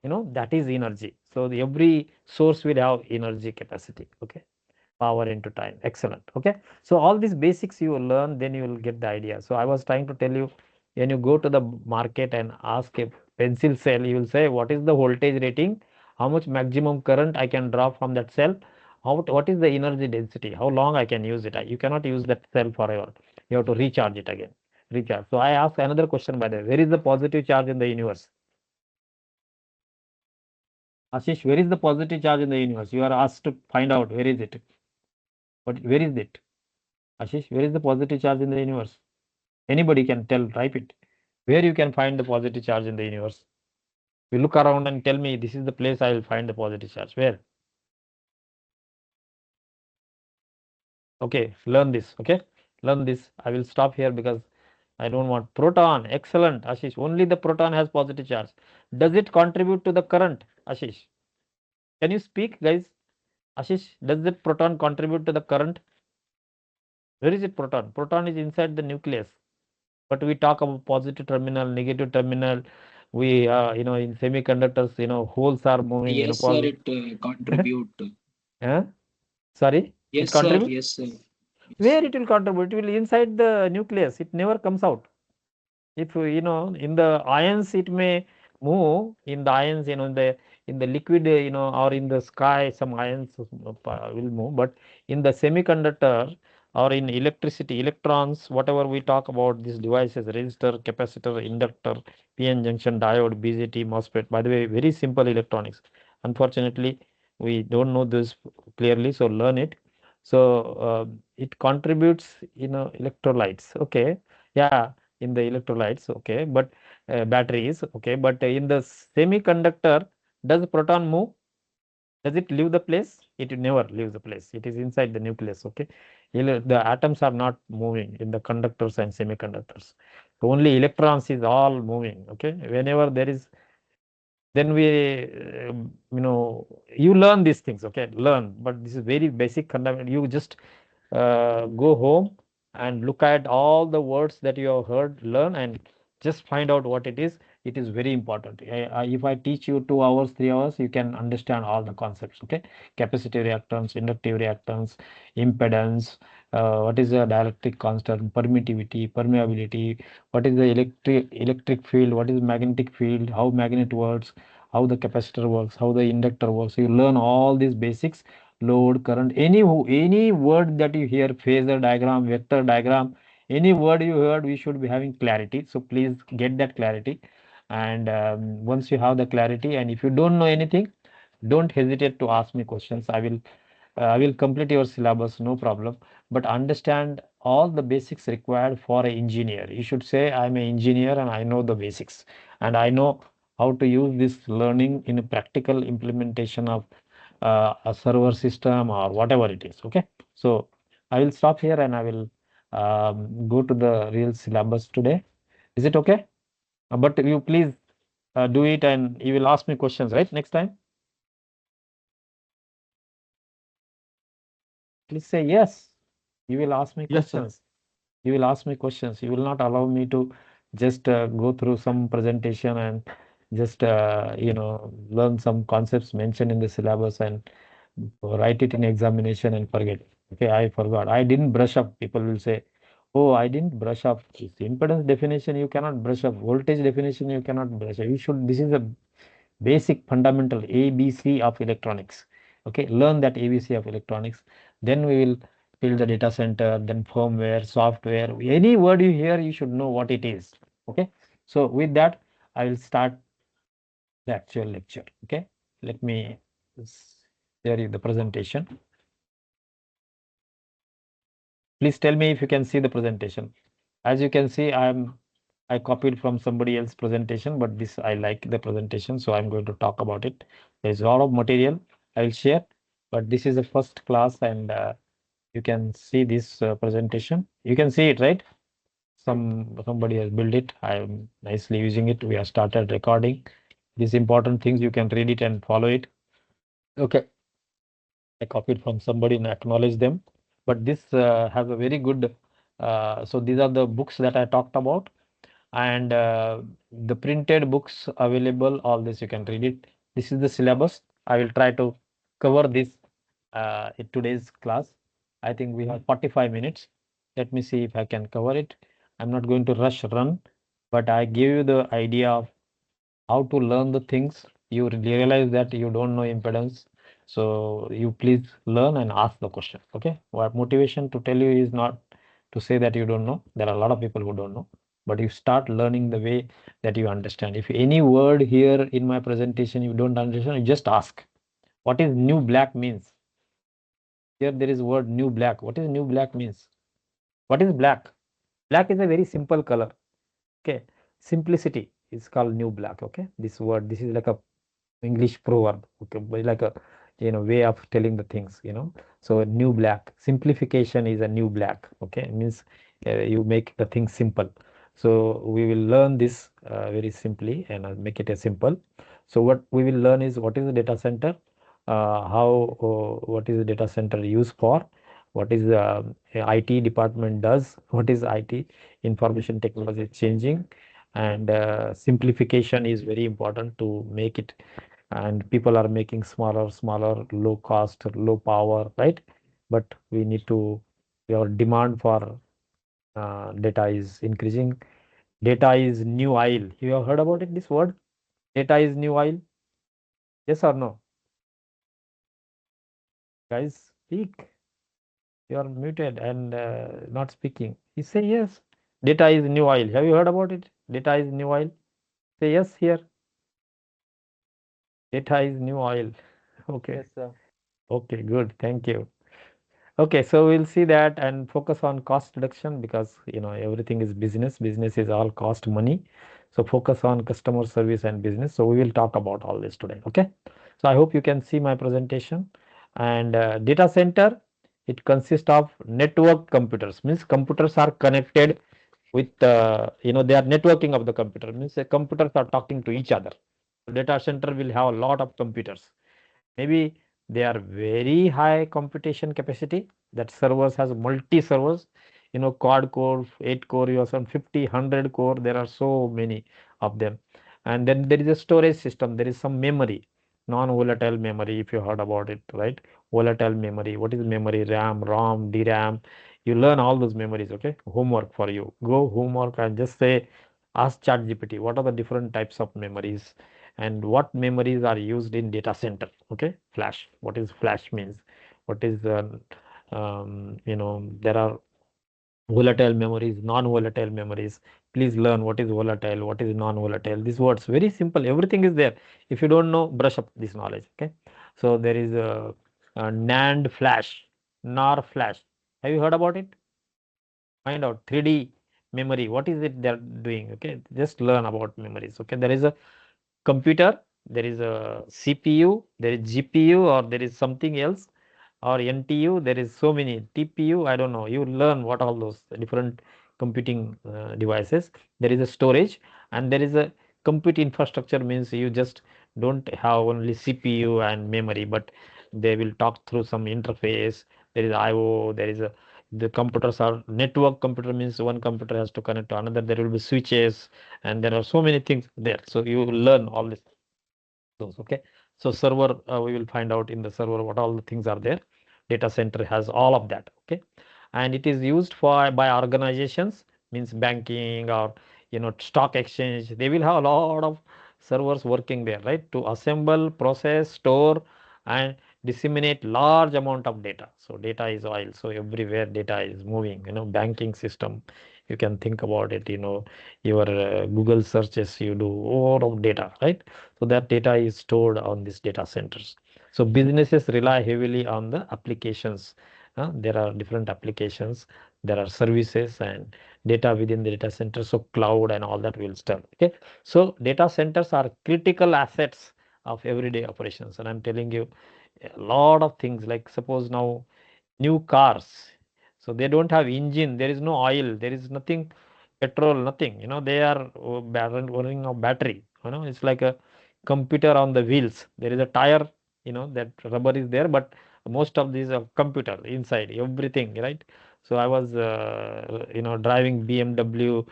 That is energy. So every source will have energy capacity. Okay, power into time. Excellent. Okay, so all these basics you will learn, then you will get the idea. So I was trying to tell you, when you go to the market and ask a pencil cell, you will say, what is the voltage rating? How much maximum current I can draw from that cell? What is the energy density? How long I can use it? You cannot use that cell forever. You have to recharge it again. Recharge. So I ask another question, by the way, where is the positive charge in the universe? Ashish, where is the positive charge in the universe? You are asked to find out where is it. Where is it? Ashish, where is the positive charge in the universe? Anybody can tell, type it. Where you can find the positive charge in the universe? You look around and tell me this is the place I will find the positive charge. Where? Okay, learn this. Okay, learn this. I will stop here because I don't want proton. Excellent, Ashish. Only the proton has positive charge. Does it contribute to the current, Ashish? Can you speak, guys? Ashish, does the proton contribute to the current? Where is it proton? Proton is inside the nucleus. But we talk about positive terminal, negative terminal. We, in semiconductors, holes are moving, Yes, sir, it contribute. Huh? Sorry, it Yes, sir. contribute. Yes, sir. Yes. Where it will contribute? It will inside the nucleus. It never comes out. If in the ions, it may move in the ions, in the liquid, or in the sky, some ions will move. But in the semiconductor, or in electricity, electrons, whatever we talk about these devices, resistor, capacitor, inductor, PN junction, diode, BJT, MOSFET. By the way, very simple electronics. Unfortunately, we don't know this clearly, so learn it. So it contributes, electrolytes. Okay, yeah, in the electrolytes. Okay, but batteries. Okay, but in the semiconductor, does proton move? Does it leave the place? It never leaves the place. It is inside the nucleus. Okay, the atoms are not moving in the conductors and semiconductors. Only electrons is all moving. Okay, whenever there is, then you learn these things. Okay, learn, but this is very basic fundamental. You just go home and look at all the words that you have heard, learn, and just find out what it is. It is very important. If I teach you 2 hours, 3 hours, you can understand all the concepts. Okay, capacitive reactance, inductive reactance, impedance, what is the dielectric constant, permittivity, permeability, what is the electric field, what is magnetic field, how magnet works, how the capacitor works, how the inductor works. You learn all these basics, load, current, any word that you hear, phasor diagram, vector diagram, any word you heard, we should be having clarity. So please get that clarity. And once you have the clarity, and if you don't know anything, don't hesitate to ask me questions. I will complete your syllabus, no problem. But understand all the basics required for an engineer. You should say, I'm an engineer and I know the basics, and I know how to use this learning in a practical implementation of a server system or whatever it is. Okay, so I will stop here and I will go to the real syllabus today. Is it okay? But you please do it, and you will ask me questions, right, next time? Please say yes. You will ask me Yes, sir. questions. You will ask me questions. You will not allow me to just go through some presentation and just learn some concepts mentioned in the syllabus and write it in examination and forget. Okay, I forgot. I didn't brush up. People will say, "Oh, I didn't brush up." It's impedance definition you cannot brush up. Voltage definition you cannot brush up. You should. This is a basic fundamental ABC of electronics. Okay, learn that ABC of electronics. Then we will build the data center, then firmware, software. Any word you hear, you should know what it is. Okay, so with that, I will start the actual lecture. Okay, let me share you the presentation. Please tell me if you can see the presentation. As you can see, I copied from somebody else's presentation, but this I like the presentation, so I'm going to talk about it. There's a lot of material I will share, but this is the first class, and you can see this presentation. You can see it, right? Somebody has built it. I'm nicely using it. We have started recording. These important things you can read it and follow it. Okay, I copied from somebody and acknowledge them. But this has a very good. So these are the books that I talked about, and the printed books available. All this you can read it. This is the syllabus. I will try to cover this in today's class. I think we have 45 minutes. Let me see if I can cover it. I'm not going to run, but I give you the idea of how to learn the things. You realize that you don't know impedance, so you please learn and ask the question. Okay, what motivation to tell you is not to say that you don't know. There are a lot of people who don't know, but you start learning the way that you understand. If any word here in my presentation you don't understand, you just ask. What is new black means? Here there is word new black. What is new black means? What is black? Black is a very simple color. Okay, simplicity is called new black. Okay, this word, this is like a English proverb. Okay, but like a way of telling the things. So new black, simplification is a new black. Okay, it means you make the thing simple. So we will learn this very simply, and I'll make it a simple. So what we will learn is what is the data center, what is the data center used for, what is the IT department does, what is IT, information technology is changing, and simplification is very important to make it, and people are making smaller, low cost, low power, right? But we need to, your demand for data is increasing. Data is new oil. You have heard about it, this word? Data is new oil. Yes or no? Guys, speak. You are muted and not speaking. You say yes. Data is new oil. Have you heard about it? Data is new oil. Say yes here. Data is new oil. Okay. Yes, sir. Okay, good. Thank you. Okay, so we'll see that and focus on cost reduction because everything is business. Business is all cost money. So focus on customer service and business. So we will talk about all this today. Okay. So I hope you can see my presentation. And data center, it consists of network computers. Means computers are connected with they are networking of the computer. Means the computers are talking to each other. Data center will have a lot of computers. Maybe they are very high computation capacity. That servers has multi servers, quad core, 8 core, or some 50, 100 core. There are so many of them. And then there is a storage system. There is some memory, non-volatile memory, if you heard about it, right? Volatile memory. What is memory? RAM, ROM, DRAM. You learn all those memories, okay? Homework for you. Go homework and just say, ask ChatGPT, what are the different types of memories and what memories are used in data center? Okay, flash. What is flash means? What is there are volatile memories, non-volatile memories. Please learn what is volatile, what is non-volatile. These words very simple. Everything is there. If you don't know, brush up this knowledge. Okay, so there is a NAND flash, NAR flash. Have you heard about it? Find out 3D memory. What is it they're doing? Okay, just learn about memories. Okay, there is a computer, there is a CPU, there is GPU, or there is something else, or NTU. There is so many TPU. I don't know. You learn what all those different computing devices. There is a storage, and there is a compute infrastructure. Means you just don't have only CPU and memory, but they will talk through some interface. There is IO. There is a the computers are network computer. Means one computer has to connect to another. There will be switches, and there are so many things there. So you learn all this those. Okay, so server, we will find out in the server what all the things are there. Data center has all of that. Okay, and it is used for by organizations, means banking or stock exchange. They will have a lot of servers working there, right, to assemble, process, store, and disseminate large amount of data. So data is oil. So everywhere data is moving. Banking system, you can think about it. Your Google searches, you do all of data, right? So that data is stored on these data centers. So businesses rely heavily on the applications. There are different applications, there are services and data within the data center. So cloud and all that will start. Okay. So data centers are critical assets of everyday operations. And I'm telling you a lot of things, like suppose now new cars. So they don't have engine, there is no oil, there is nothing, petrol, nothing. They are running on battery. It's like a computer on the wheels. There is a tire, that rubber is there, but most of these are computer inside everything, right? So I was, driving BMW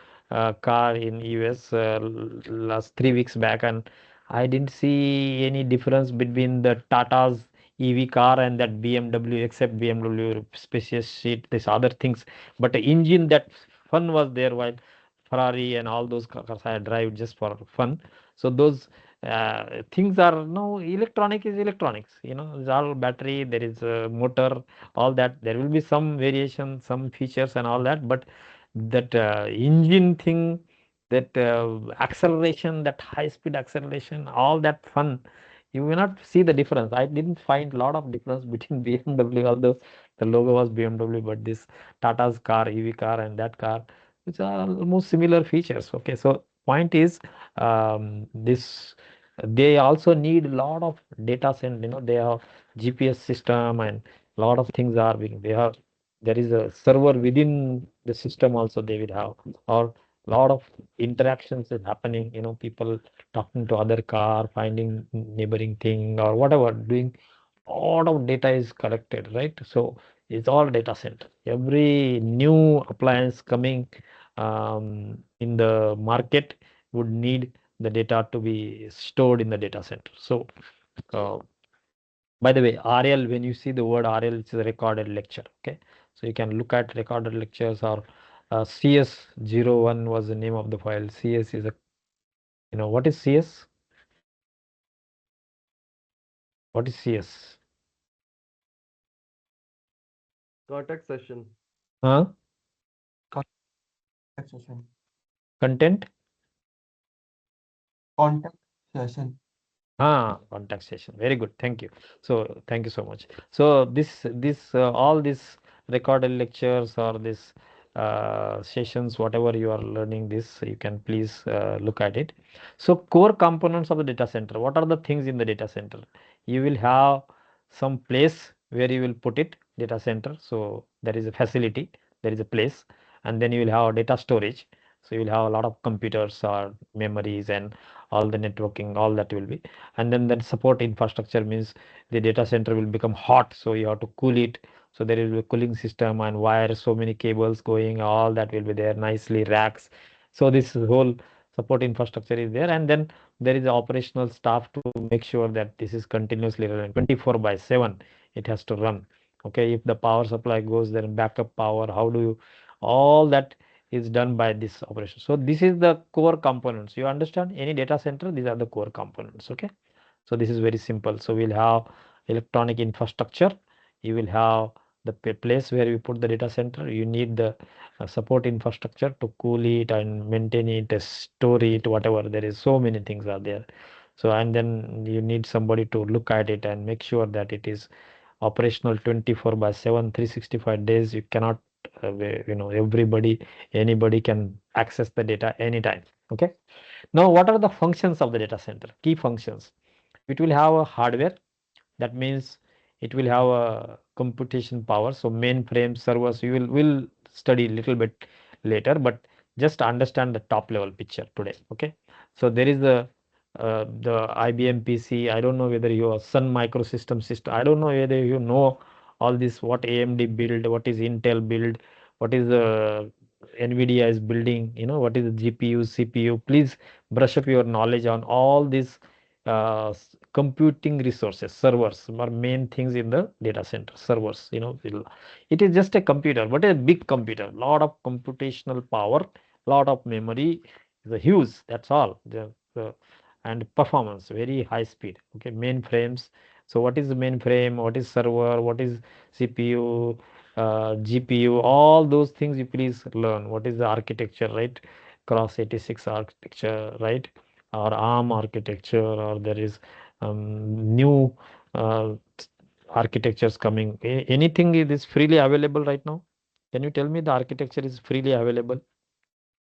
car in US last 3 weeks back, and I didn't see any difference between the Tata's EV car and that BMW, except BMW spacious seat, this other things. But the engine, that fun was there, while Ferrari and all those cars I drive just for fun. So those things are no, electronic is electronics. It's all battery. There is a motor, all that. There will be some variation, some features and all that. But that engine thing, that acceleration, that high speed acceleration, all that fun, you will not see the difference. I didn't find a lot of difference between BMW, although the logo was BMW, but this Tata's car, EV car, and that car, which are almost similar features. Okay, so point is, this they also need a lot of data center. They have GPS system and a lot of things are being. They have there is a server within the system also they will have, or lot of interactions is happening. People talking to other car, finding neighboring thing or whatever, doing lot of data is collected, right? So it's all data center. Every new appliance coming in the market would need the data to be stored in the data center. So uh, by the way, RL, when you see the word RL, it's a recorded lecture. Okay, so you can look at recorded lectures, or cs1 was the name of the file. Cs is a, what is cs? What is cs? Contact session. Huh? Contact session. Content? Contact session. Contact session. Very good. Thank you. So thank you so much. So this all these recorded lectures or this sessions, whatever you are learning this, you can please look at it. So core components of the data center. What are the things in the data center? You will have some place where you will put it, data center. So there is a facility, there is a place, and then you will have data storage. So you will have a lot of computers or memories and all the networking, all that will be. And then the support infrastructure means the data center will become hot, so you have to cool it. So there will be a cooling system and wires, so many cables going, all that will be there nicely, racks. So this whole support infrastructure is there, and then there is operational staff to make sure that this is continuously running 24/7. It has to run. Okay, if the power supply goes, then backup power, how do you, all that is done by this operation. So this is the core components. You understand? Any data center, these are the core components. Okay. So this is very simple. So we'll have electronic infrastructure. You will have the place where you put the data center. You need the support infrastructure to cool it and maintain it, store it, whatever. There is so many things are there. So and then you need somebody to look at it and make sure that it is operational 24/7, 365 days. You cannot, everybody, anybody can access the data anytime. Okay. Now, what are the functions of the data center? Key functions. It will have a hardware. That means it will have a computation power. So mainframe servers, you will study a little bit later, but just understand the top level picture today. Okay. So there is the IBM PC. I don't know whether you are Sun Microsystem system. I don't know whether you know all this, what AMD build, what is Intel build, what is the NVIDIA is building, what is the GPU, CPU. Please brush up your knowledge on all these computing resources. Servers are main things in the data center. Servers, it is just a computer, but a big computer, lot of computational power, lot of memory, is a huge, that's all. And performance, very high speed. Okay, mainframes. So what is the mainframe, what is server, what is CPU, GPU, all those things you please learn. What is the architecture, right? Cross 86 architecture, right? Or ARM architecture, or there is new uh, architectures coming. Anything is freely available right now? Can you tell me the architecture is freely available?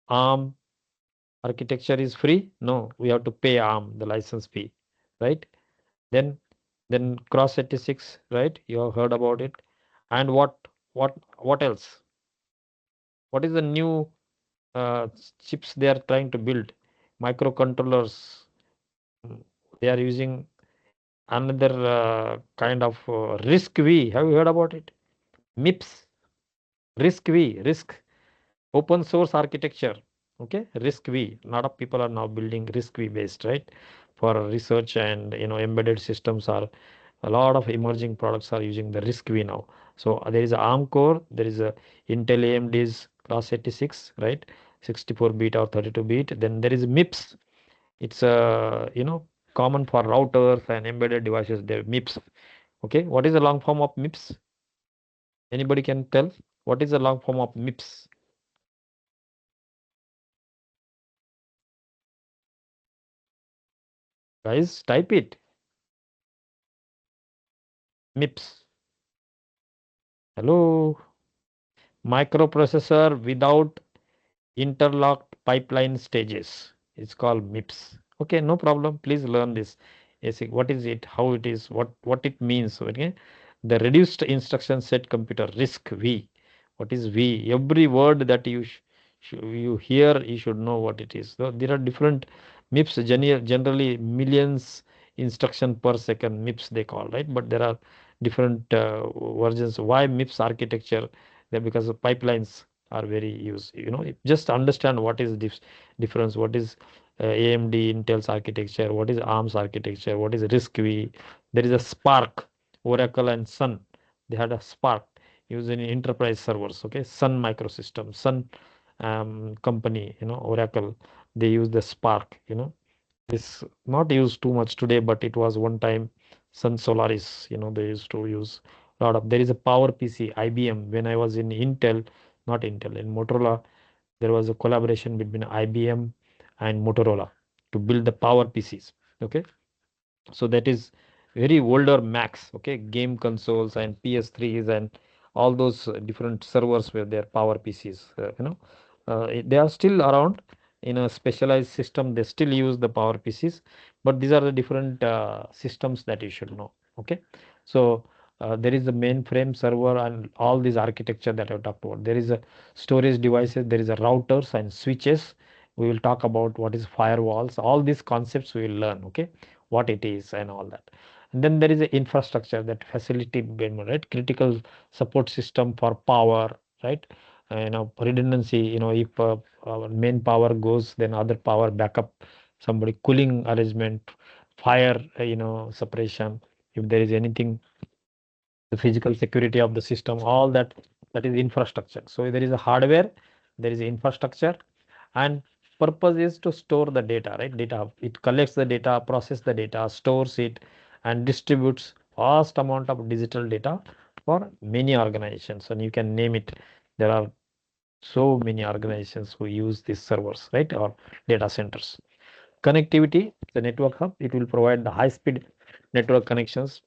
ARM architecture is free? No, we have to pay ARM, the license fee, right? Then Cross 86, right? You have heard about it. And what else? What is the new chips they are trying to build? Microcontrollers. They are using another kind of risk V. Have you heard about it? MIPS, risk V, risk open source architecture. Okay, risk V. A lot of people are now building risk V based, right? For research and embedded systems are, a lot of emerging products are using the risk V now. So there is a ARM core, there is a Intel AMD's Class 86, right? 64-bit or 32-bit. Then there is MIPS. It's common for routers and embedded devices. They're MIPS. Okay, what is the long form of MIPS? Anybody can tell? What is the long form of MIPS? Guys, type it. MIPS. Hello. Microprocessor without interlocked pipeline stages. It's called MIPS. Okay, no problem. Please learn this. What is it? How it is? What it means? Okay, the reduced instruction set computer, RISC V. What is V? Every word that you hear, you should know what it is. So there are different MIPS. Generally millions instruction per second MIPS they call, right? But there are different versions. Why MIPS architecture? There, because of pipelines are very used. Just understand what is difference. What is AMD Intel's architecture? What is ARM's architecture? What is RISC-V? There is a Spark, Oracle and Sun. They had a Spark used in enterprise servers. Okay, Sun Microsystem, Sun company. Oracle. They use the Spark. This not used too much today, but it was one time. Sun Solaris. They used to use There is a Power PC, IBM. When I was in Intel, not Intel, in Motorola, there was a collaboration between IBM and Motorola to build the Power PCs. Okay, so that is very older Macs. Okay, game consoles and PS3s and all those different servers were their Power PCs. They are still around in a specialized system. They still use the Power PCs, but these are the different systems that you should know. Okay, so there is the mainframe server and all these architecture that I talked about. There is a storage devices, there is a routers and switches. We will talk about what is firewalls. All these concepts we will learn. Okay, what it is and all that. And then there is a infrastructure that facility, right? Critical support system for power, right? Redundancy. If our main power goes, then other power backup, somebody cooling arrangement, fire, suppression. If there is anything, the physical security of the system, all that is infrastructure. So there is a hardware, there is infrastructure, and purpose is to store the data, right? Data, it collects the data, process the data, stores it, and distributes vast amount of digital data for many organizations. And you can name it. There are so many organizations who use these servers, right, or data centers. Connectivity, the network hub, it will provide the high speed network connections.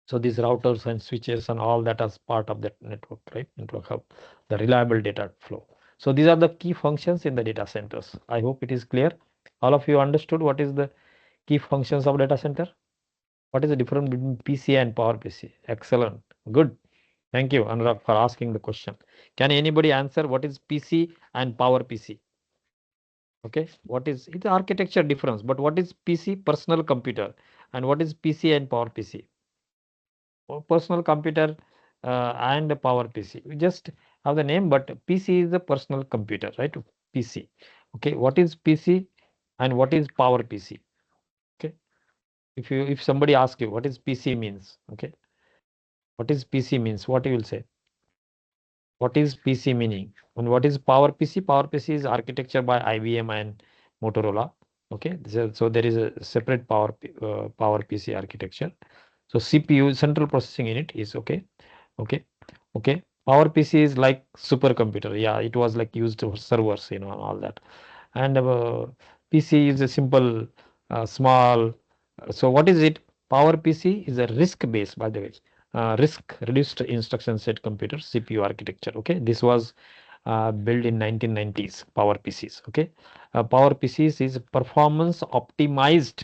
So these routers and switches and all that as part of that network, right? Network hub, the reliable data flow. So these are the key functions in the data centers. I hope it is clear. All of you understood what is the key functions of data center? What is the difference between PC and Power PC? Excellent. Good. Thank you, Anurag, for asking the question. Can anybody answer what is PC and Power PC? Okay. What is it's architecture difference, but what is PC? Personal computer. And what is PC and Power PC? Personal computer and a power PC. We just have the name, but PC is a personal computer, right? PC. Okay, what is PC and what is power PC? Okay, if somebody asks you what is PC means, okay, what is PC means, what you will say? What is PC meaning? And what is power PC? Power PC is architecture by IBM and Motorola. Okay, so there is a separate power PC architecture. So CPU, central processing unit, is okay. Okay. Okay. Power PC is like supercomputer. Yeah, it was like used for servers, and all that. And PC is a simple, small. So what is it? Power PC is a RISC based, by the way, RISC reduced instruction set computer CPU architecture. Okay, this was built in 1990s. Power PCs. Okay, Power PCs is performance optimized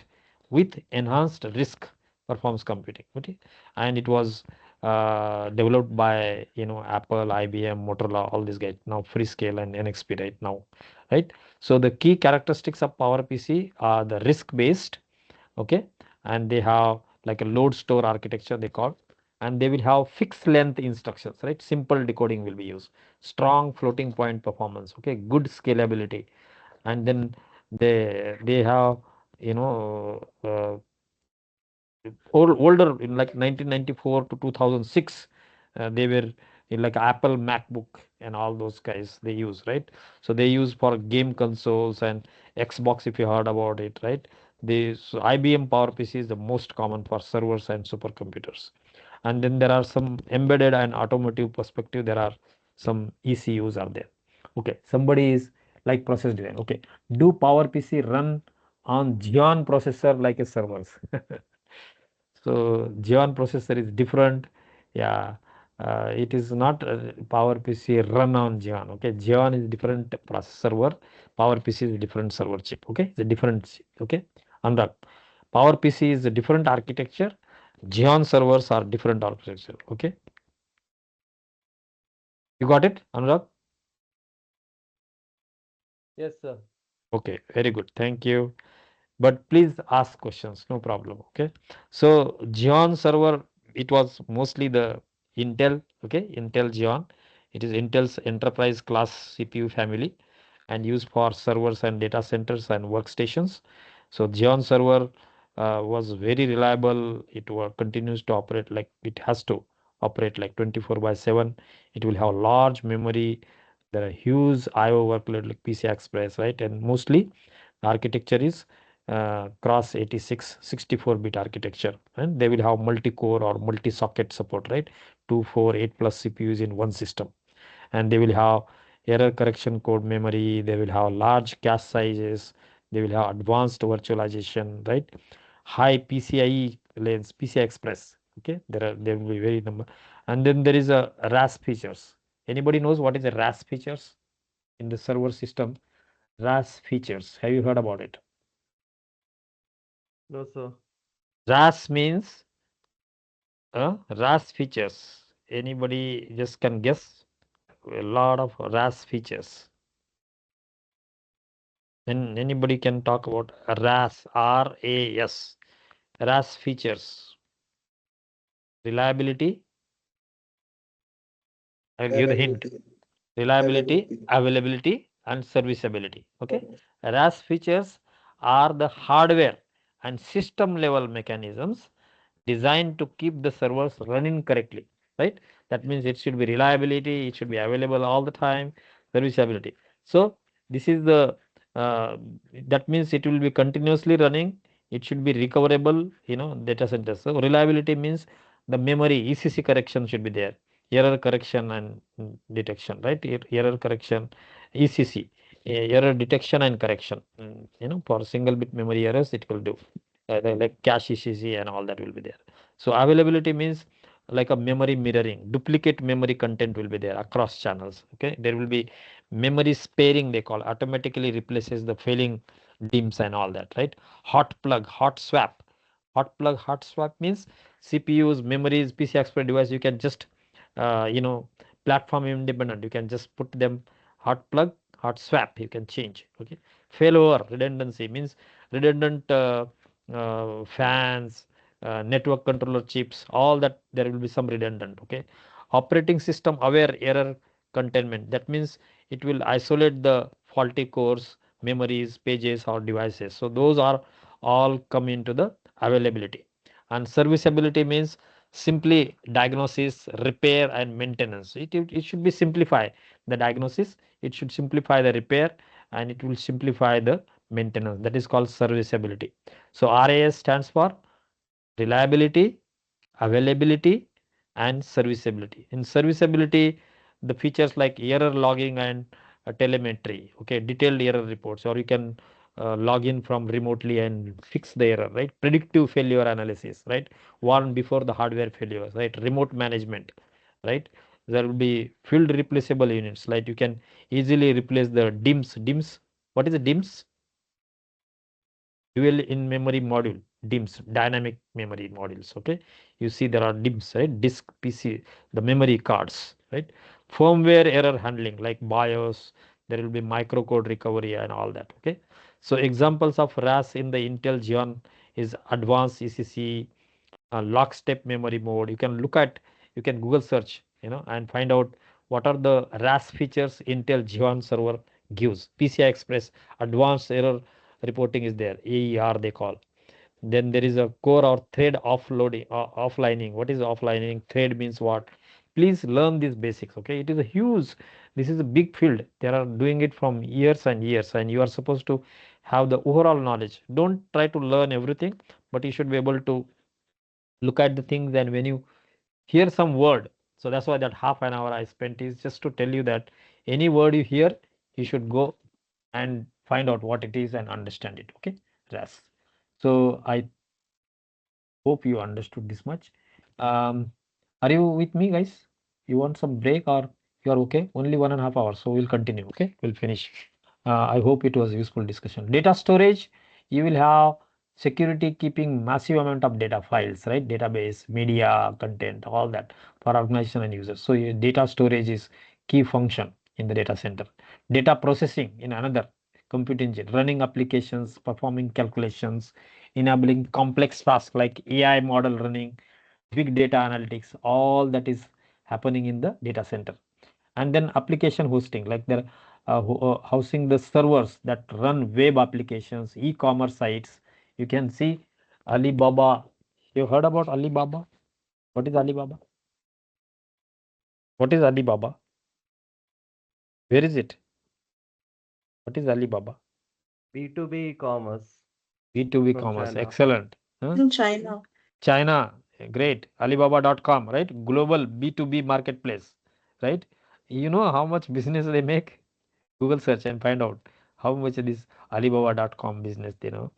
with enhanced RISC performance computing. Okay, and it was developed by Apple, IBM, Motorola, all these guys. Now Freescale and NXP right now, right? So the key characteristics of Power PC are the RISC based, okay, and they have like a load store architecture they call, and they will have fixed length instructions, right? Simple decoding will be used, strong floating point performance, okay, good scalability, and then they have you know uh, older in like 1994 to 2006, they were in like Apple MacBook and all those guys they use, right? So they use for game consoles and Xbox, if you heard about it, right? So IBM Power PC is the most common for servers and supercomputers. And then there are some embedded and automotive perspective, there are some ECUs are there. Okay, somebody is like process design. Okay, do Power PC run on Xeon processor like a servers? So Xeon processor is different. Yeah, it is not Power PC run on Xeon. Okay, Xeon is different processor server. Power PC is a different server chip. Okay, it's a different chip. Okay, Anurag. Power PC is a different architecture. Xeon servers are different architecture. Okay, you got it, Anurag? Yes, sir. Okay, very good. Thank you. But please ask questions, no problem. Okay, so Xeon server, it was mostly the Intel. Okay, Intel Xeon, it is Intel's enterprise class CPU family and used for servers and data centers and workstations. So Xeon server was very reliable. It continues to operate like it has to operate like 24/7. It will have large memory. There are huge IO workload like PCI Express, right? And mostly the architecture is cross 86 64-bit architecture, and they will have multi-core or multi-socket support, right? 2 4 8 plus CPUs in one system, and they will have error correction code memory, they will have large cache sizes, they will have advanced virtualization, right? High PCIe lanes, PCI Express. Okay, there will be very number, and then there is a RAS features. Anybody knows what is a RAS features in the server system? RAS features. Have you heard about it? No, sir. RAS means RAS features. Anybody just can guess? A lot of RAS features. And anybody can talk about RAS, RAS, RAS features. Reliability. I'll give the hint. Reliability, availability, and serviceability. Okay. RAS features are the hardware and system level mechanisms designed to keep the servers running correctly, right? That means it should be reliability, it should be available all the time, serviceability. So this is the uh, that means it will be continuously running, it should be recoverable, data centers. So reliability means the memory ECC correction should be there, error correction and detection, right? Error correction, ECC, error detection and correction. For single bit memory errors, it will do like cache ECC and all that will be there. So availability means like a memory mirroring, duplicate memory content will be there across channels. Okay, there will be memory sparing, they call, automatically replaces the failing DIMMs and all that, right? Hot plug, hot swap. Hot plug, hot swap means CPUs, memories, PCI Express device, you can just platform independent, you can just put them hot plug, hot swap, you can change. Okay, failover, redundancy means redundant fans, network controller chips, all that there will be some redundant. Okay, operating system aware error containment, that means it will isolate the faulty cores, memories, pages or devices. So those are all come into the availability. And serviceability means simply diagnosis, repair and maintenance. It should be simplify the diagnosis, it should simplify the repair, and it will simplify the maintenance. That is called serviceability. So RAS stands for reliability, availability, and serviceability. In serviceability, the features like error logging and telemetry, okay, detailed error reports, or you can log in from remotely and fix the error, right? Predictive failure analysis, right? Warn before the hardware failures, right? Remote management, right? There will be field replaceable units, like you can easily replace the DIMMs. DIMMs, what is the DIMMs? Dual in memory module, DIMMs, dynamic memory modules. Okay, you see there are DIMMs, right? Disk PC, the memory cards, right? Firmware error handling like BIOS, there will be microcode recovery and all that. Okay, so examples of RAS in the Intel Xeon is advanced ECC, lockstep memory mode. You can look at, you can Google search, and find out what are the RAS features Intel Xeon server gives. PCI Express advanced error reporting is there, AER they call. Then there is a core or thread offloading, offlining. What is offlining? Thread means what? Please learn these basics. Okay, it is a huge, this is a big field. They are doing it from years and years, and you are supposed to have the overall knowledge. Don't try to learn everything, but you should be able to look at the things, and when you hear some word, so that's why that half an hour I spent is just to tell you that any word you hear, you should go and find out what it is and understand it. Okay, RAS. So I hope you understood this much. Are you with me, guys? You want some break or you are okay? Only 1.5 hours, so we'll continue. Okay, we'll finish. I hope it was a useful discussion. Data storage, you will have security keeping massive amount of data files, right? Database, media, content, all that for organization and users. So your data storage is key function in the data center. Data processing in another compute engine, running applications, performing calculations, enabling complex tasks like AI model running, big data analytics, all that is happening in the data center. And then application hosting, like they're housing the servers that run web applications, e-commerce sites. You can see Alibaba. You heard about Alibaba? What is Alibaba? What is Alibaba? Where is it? What is Alibaba? B2B e-commerce. B2B from commerce, China. excellent. Huh? In China. China, great. Alibaba.com, right? Global B2B marketplace, right? You know how much business they make? Google search and find out how much this Alibaba.com business, there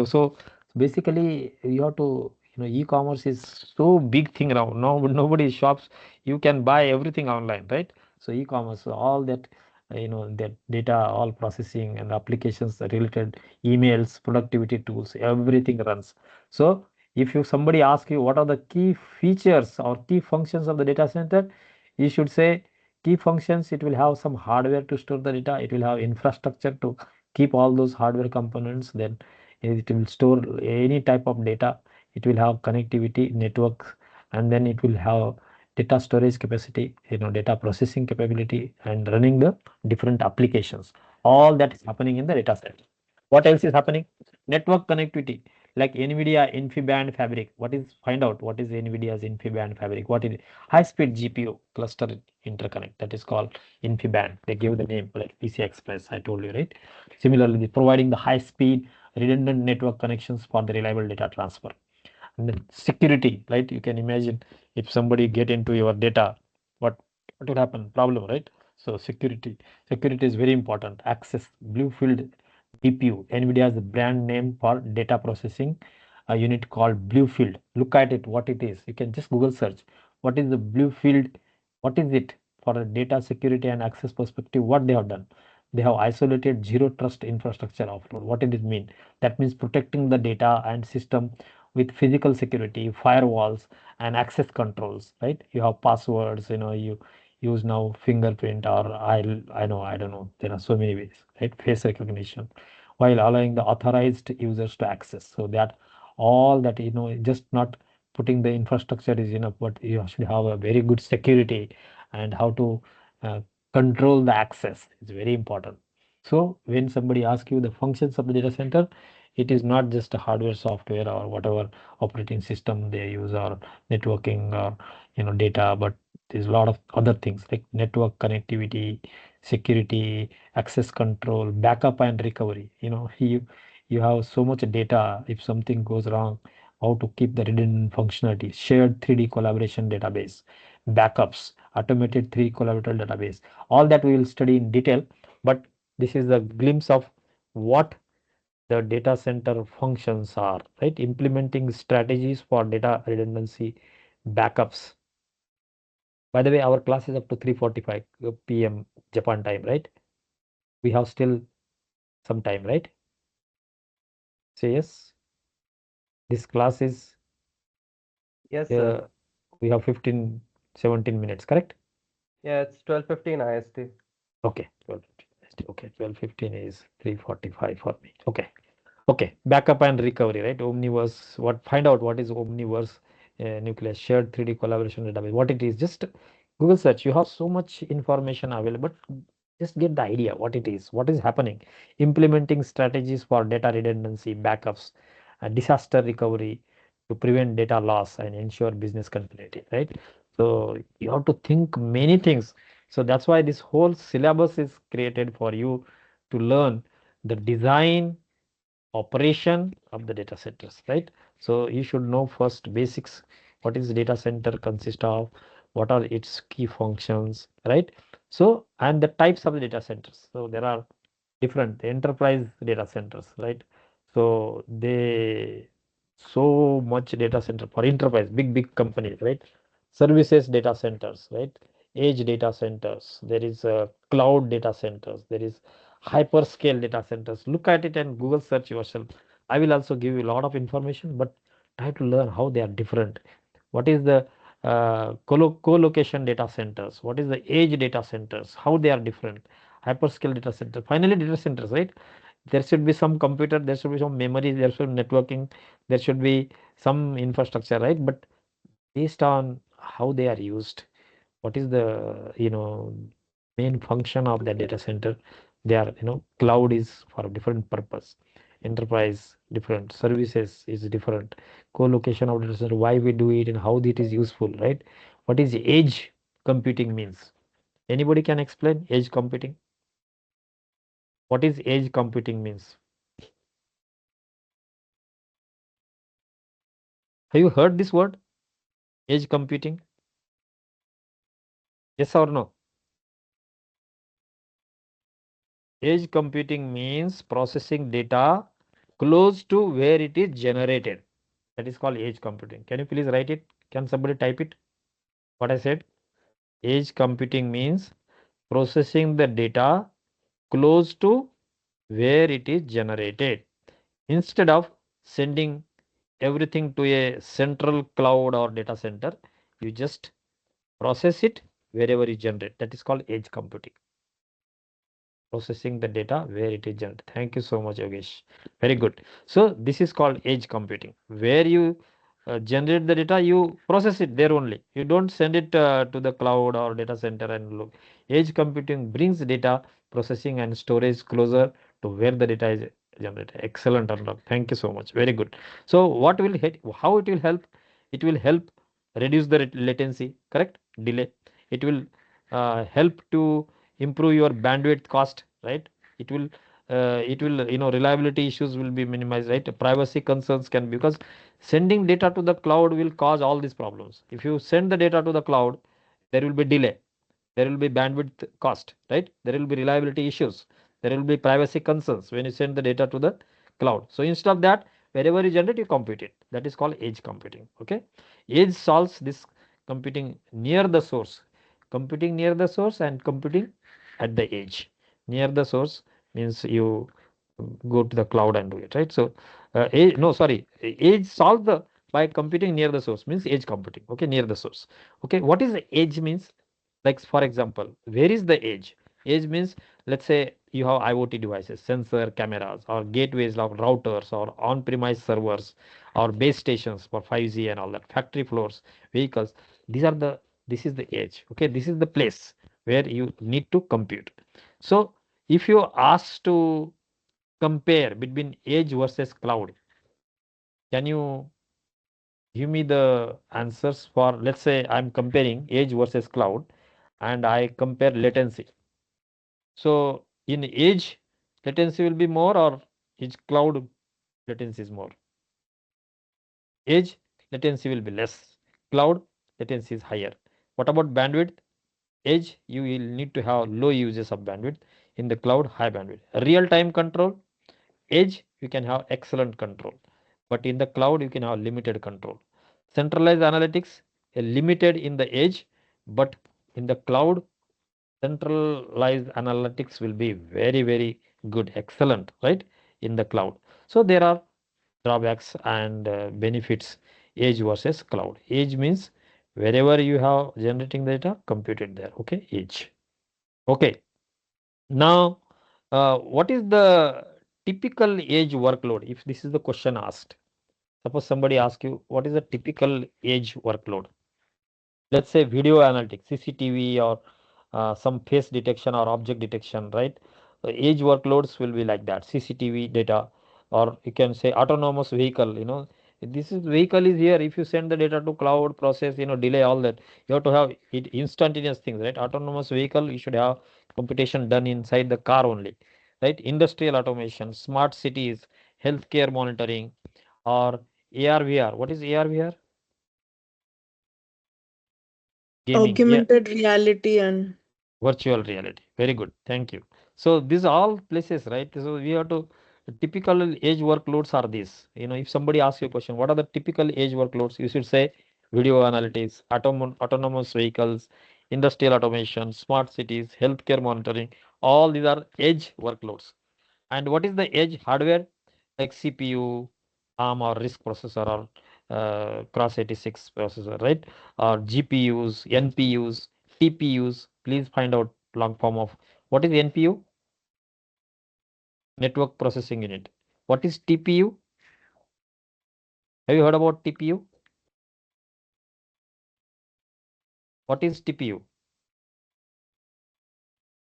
so basically you have to, e-commerce is so big thing now. No, nobody shops. You can buy everything online, right? So e-commerce, so all that, that data, all processing and applications related, emails, productivity tools, everything runs. So if you somebody asks you what are the key features or key functions of the data center, you should say key functions. It will have some hardware to store the data. It will have infrastructure to keep all those hardware components. Then it will store any type of data. It will have connectivity networks, and then it will have data storage capacity, data processing capability, and running the different applications. All that is happening in the data set. What else is happening? Network connectivity, like NVIDIA InfiniBand Fabric. Find out what is NVIDIA's InfiniBand Fabric? What is it? High speed GPU cluster interconnect, that is called InfiniBand. They give the name like PCI Express, I told you, right? Similarly, providing the high speed redundant network connections for the reliable data transfer. And then security, right? You can imagine if somebody get into your data, what will happen? Problem, right? So security is very important. Access, Bluefield DPU. NVIDIA has a brand name for data processing, a unit called Bluefield. Look at it, what it is. You can just Google search. What is the Bluefield? What is it for a data security and access perspective? What they have done? They have isolated zero trust infrastructure offload. What did it mean? That means protecting the data and system with physical security, firewalls, and access controls, right? You have passwords, you use now fingerprint, or I don't know, there are so many ways, right? Face recognition, while allowing the authorized users to access. So that all that, just not putting the infrastructure is enough, but you should have a very good security, and how to uh, control the access is very important. So when somebody asks you the functions of the data center, it is not just a hardware, software, or whatever operating system they use, or networking, or data, but there's a lot of other things like network connectivity, security, access control, backup and recovery. You have so much data. If something goes wrong, how to keep the redundant functionality, shared 3D collaboration database, backups, automated 3D collaborator database. All that we will study in detail, but this is a glimpse of what the data center functions are, right? Implementing strategies for data redundancy, backups. By the way, our class is up to 3:45 p.m. Japan time, right? We have still some time, right? Say yes. This class is, Yes, sir. we have 15, 17 minutes, correct? Yeah, it's 12:15 IST. Okay, 12:15. Okay, 12:15 is 3:45 for me. Okay. Okay, backup and recovery, right? Omniverse. Find out what is Omniverse nucleus shared 3D collaboration database. What it is? Just Google search. You have so much information available. Just get the idea what it is, what is happening. Implementing strategies for data redundancy, backups, disaster recovery to prevent data loss and ensure business continuity, right? So you have to think many things. So that's why this whole syllabus is created for you to learn the design, operation of the data centers, right? So you should know first basics. What is data center consist of? What are its key functions, right? So, and the types of the data centers. So there are different enterprise data centers, right? So they so much data center for enterprise, big companies, right? Services data centers, right? Edge data centers. There is cloud data centers. There is hyperscale data centers. Look at it and Google search yourself. I will also give you a lot of information, but try to learn how they are different. What is the co-location data centers? What is the edge data centers? How they are different? Hyperscale data center. Finally, data centers, right? There should be some computer, there should be some memory, there should be networking, there should be some infrastructure, right? But based on how they are used, what is the main function of the data center? They are, cloud is for a different purpose, enterprise different, services is different, co-location of data center, why we do it and how it is useful, right? What is edge computing means? Anybody can explain edge computing? What is edge computing means? Have you heard this word? Edge computing? Yes or no? Edge computing means processing data close to where it is generated. That is called edge computing. Can you please write it? Can somebody type it? What I said? Edge computing means processing the data close to where it is generated. Instead of sending everything to a central cloud or data center, you just process it wherever you generate. That is called edge computing. Processing the data where it is generated. Thank you so much, Yogesh. Very good. So this is called edge computing, where you generate the data, you process it there only. You don't send it to the cloud or data center and look. Edge computing brings data processing and storage closer to where the data is generated. Excellent, Anurag. Thank you so much. Very good. So what will how it will help? It will help reduce the latency, correct? Delay. It will help to improve your bandwidth cost, right? It will reliability issues will be minimized, right? Privacy concerns can, because sending data to the cloud will cause all these problems. If you send the data to the cloud, there will be delay, there will be bandwidth cost, right? There will be reliability issues, there will be privacy concerns when you send the data to the cloud. So instead of that, wherever you generate, you compute it. That is called edge computing. Okay, edge solves this computing near the source, computing near the source and computing at the edge. Near the source means you go to the cloud and do it, right? So no, sorry, edge solve the by computing near the source means edge computing. Okay, near the source. Okay, what is the edge means? Like for example, where is the edge? Edge means, let's say you have IoT devices, sensor, cameras, or gateways of routers, or on-premise servers, or base stations for 5G and all that, factory floors, vehicles. These are the, this is the edge. Okay, this is the place where you need to compute. So if you ask to compare between edge versus cloud, can you give me the answers for, let's say I'm comparing edge versus cloud and I compare latency. So in edge, latency will be more, or edge cloud latency is more? Edge latency will be less, cloud latency is higher. What about bandwidth? Edge, you will need to have low uses of bandwidth. In the cloud, high bandwidth. Real time control, edge you can have excellent control, but in the cloud you can have limited control. Centralized analytics, limited in the edge, but in the cloud centralized analytics will be very, very good, excellent, right, in the cloud. So there are drawbacks and benefits, edge versus cloud. Edge means wherever you have generating data, compute it there. Okay, edge. Okay, now what is the typical edge workload? If this is the question asked, suppose somebody asks you what is a typical edge workload? Let's say video analytics, CCTV, or some face detection or object detection, right? Edge workloads will be like that, CCTV data, or you can say autonomous vehicle, this is vehicle is here. If you send the data to cloud, process, delay all that, you have to have it instantaneous things, right? Autonomous vehicle, you should have computation done inside the car only, right? Industrial automation, smart cities, healthcare monitoring, or AR/VR. What is AR/VR? Gaming. Yeah, Augmented reality and virtual reality. Very good. Thank you. So these are all places, right? So we have to, typical edge workloads are these. If somebody asks you a question, what are the typical edge workloads? You should say video analytics, autonomous vehicles, industrial automation, smart cities, healthcare monitoring. All these are edge workloads. And what is the edge hardware? Like CPU, ARM or RISC processor, or Cross 86 processor, right? Or GPUs, NPUs, TPUs. Please find out long form of what is NPU? Network processing unit. What is TPU? Have you heard about TPU? What is TPU?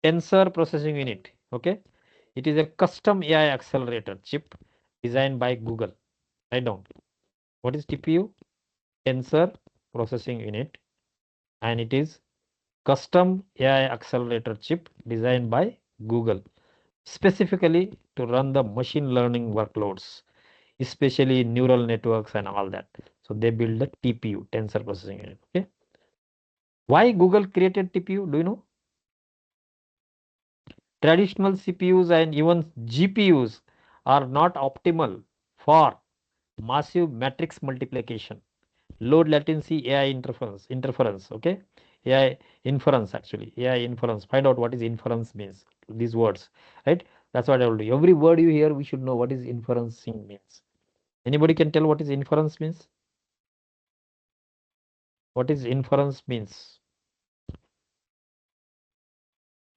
Tensor processing unit. Okay, it is a custom AI accelerator chip designed by Google. Write down. What is TPU? Tensor processing unit, and it is custom AI accelerator chip designed by Google specifically to run the machine learning workloads. especially neural networks and all that. So they build the TPU, tensor processing unit. Okay. Why Google created TPU? Do you know? Traditional CPUs and even GPUs are not optimal for massive matrix multiplication, low latency AI interference, okay? AI inference actually, AI inference. Find out what is inference means, these words, right? That's what I told you. Every word you hear, we should know what is inferencing means. Anybody can tell what is inference means? What is inference means?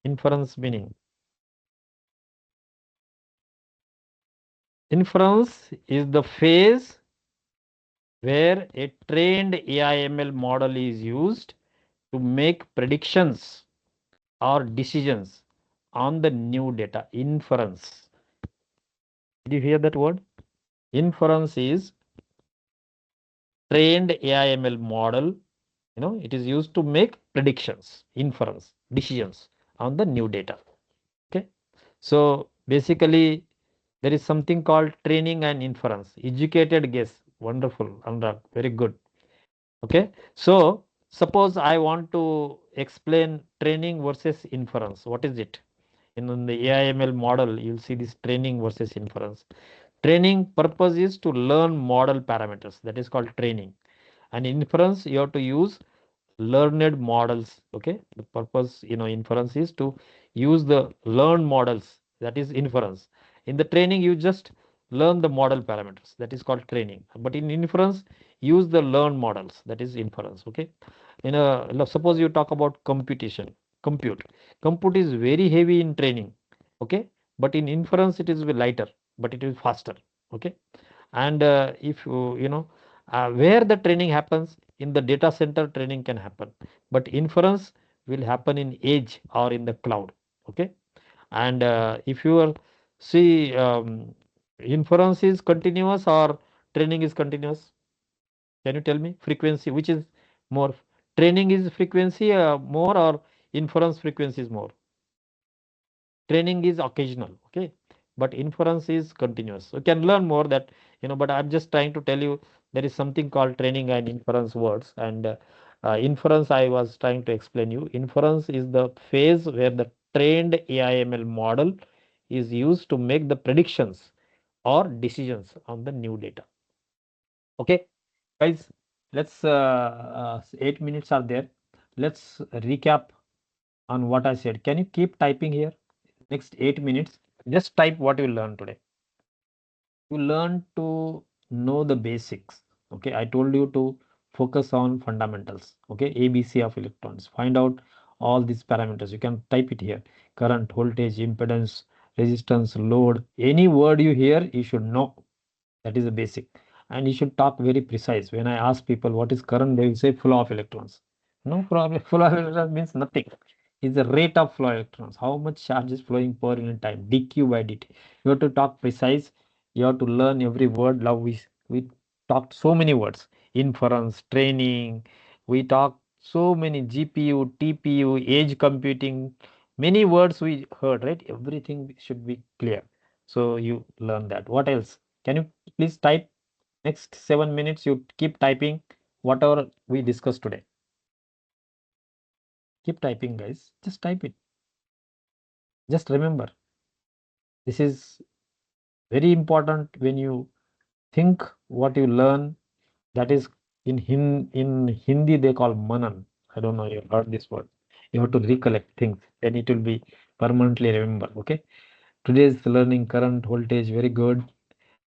Inference meaning. Inference is the phase where a trained AI ML model is used to make predictions or decisions on the new data. Inference. Did you hear that word? Inference is trained AI ML model. It is used to make predictions, inference, decisions on the new data. Okay. So basically, there is something called training and inference. Educated guess. Wonderful, Anurag. Very good. Okay. So suppose I want to explain training versus inference. What is it? In the AI/ML model, you'll see this training versus inference. Training purpose is to learn model parameters. That is called training. And inference, you have to use learned models. Okay. The purpose, inference is to use the learned models. That is inference. In the training, you just learn the model parameters. That is called training. But in inference, use the learned models. That is inference. Okay. Suppose you talk about computation, compute. Compute is very heavy in training. Okay. But in inference, it is lighter, but it is faster. Okay. And if where the training happens in the data center, training can happen, but inference will happen in edge or in the cloud. Okay. And if you are see inference is continuous or training is continuous, can you tell me frequency which is more? Training is frequency more or inference frequency is more? Training is occasional. Okay. But inference is continuous. You can learn more that, but I'm just trying to tell you there is something called training and inference words. And inference, I was trying to explain you. Inference is the phase where the trained AI/ML model is used to make the predictions or decisions on the new data. Okay, guys, let's 8 minutes are there. Let's recap on what I said. Can you keep typing here? Next 8 minutes, just type what you learned today. You learn to know the basics. Okay, I told you to focus on fundamentals. Okay, ABC of electrons. Find out all these parameters. You can type it here: current, voltage, impedance, resistance, load. Any word you hear, you should know. That is the basic. And you should talk very precise. When I ask people what is current, they will say flow of electrons. No problem. Flow of electrons means nothing. It's the rate of flow of electrons. How much charge is flowing per unit time, dq by dt. You have to talk precise. You have to learn every word. Now we talked so many words. Inference, training. We talked so many GPU, TPU, edge computing. Many words we heard, right? Everything should be clear. So you learn that. What else? Can you please type? Next 7 minutes, you keep typing whatever we discussed today. Keep typing, guys. Just type it. Just remember, this is very important when you think what you learn. That is in Hindi they call manan. I don't know you heard this word. You have to recollect things, and it will be permanently remember. Okay. Today's learning current voltage very good.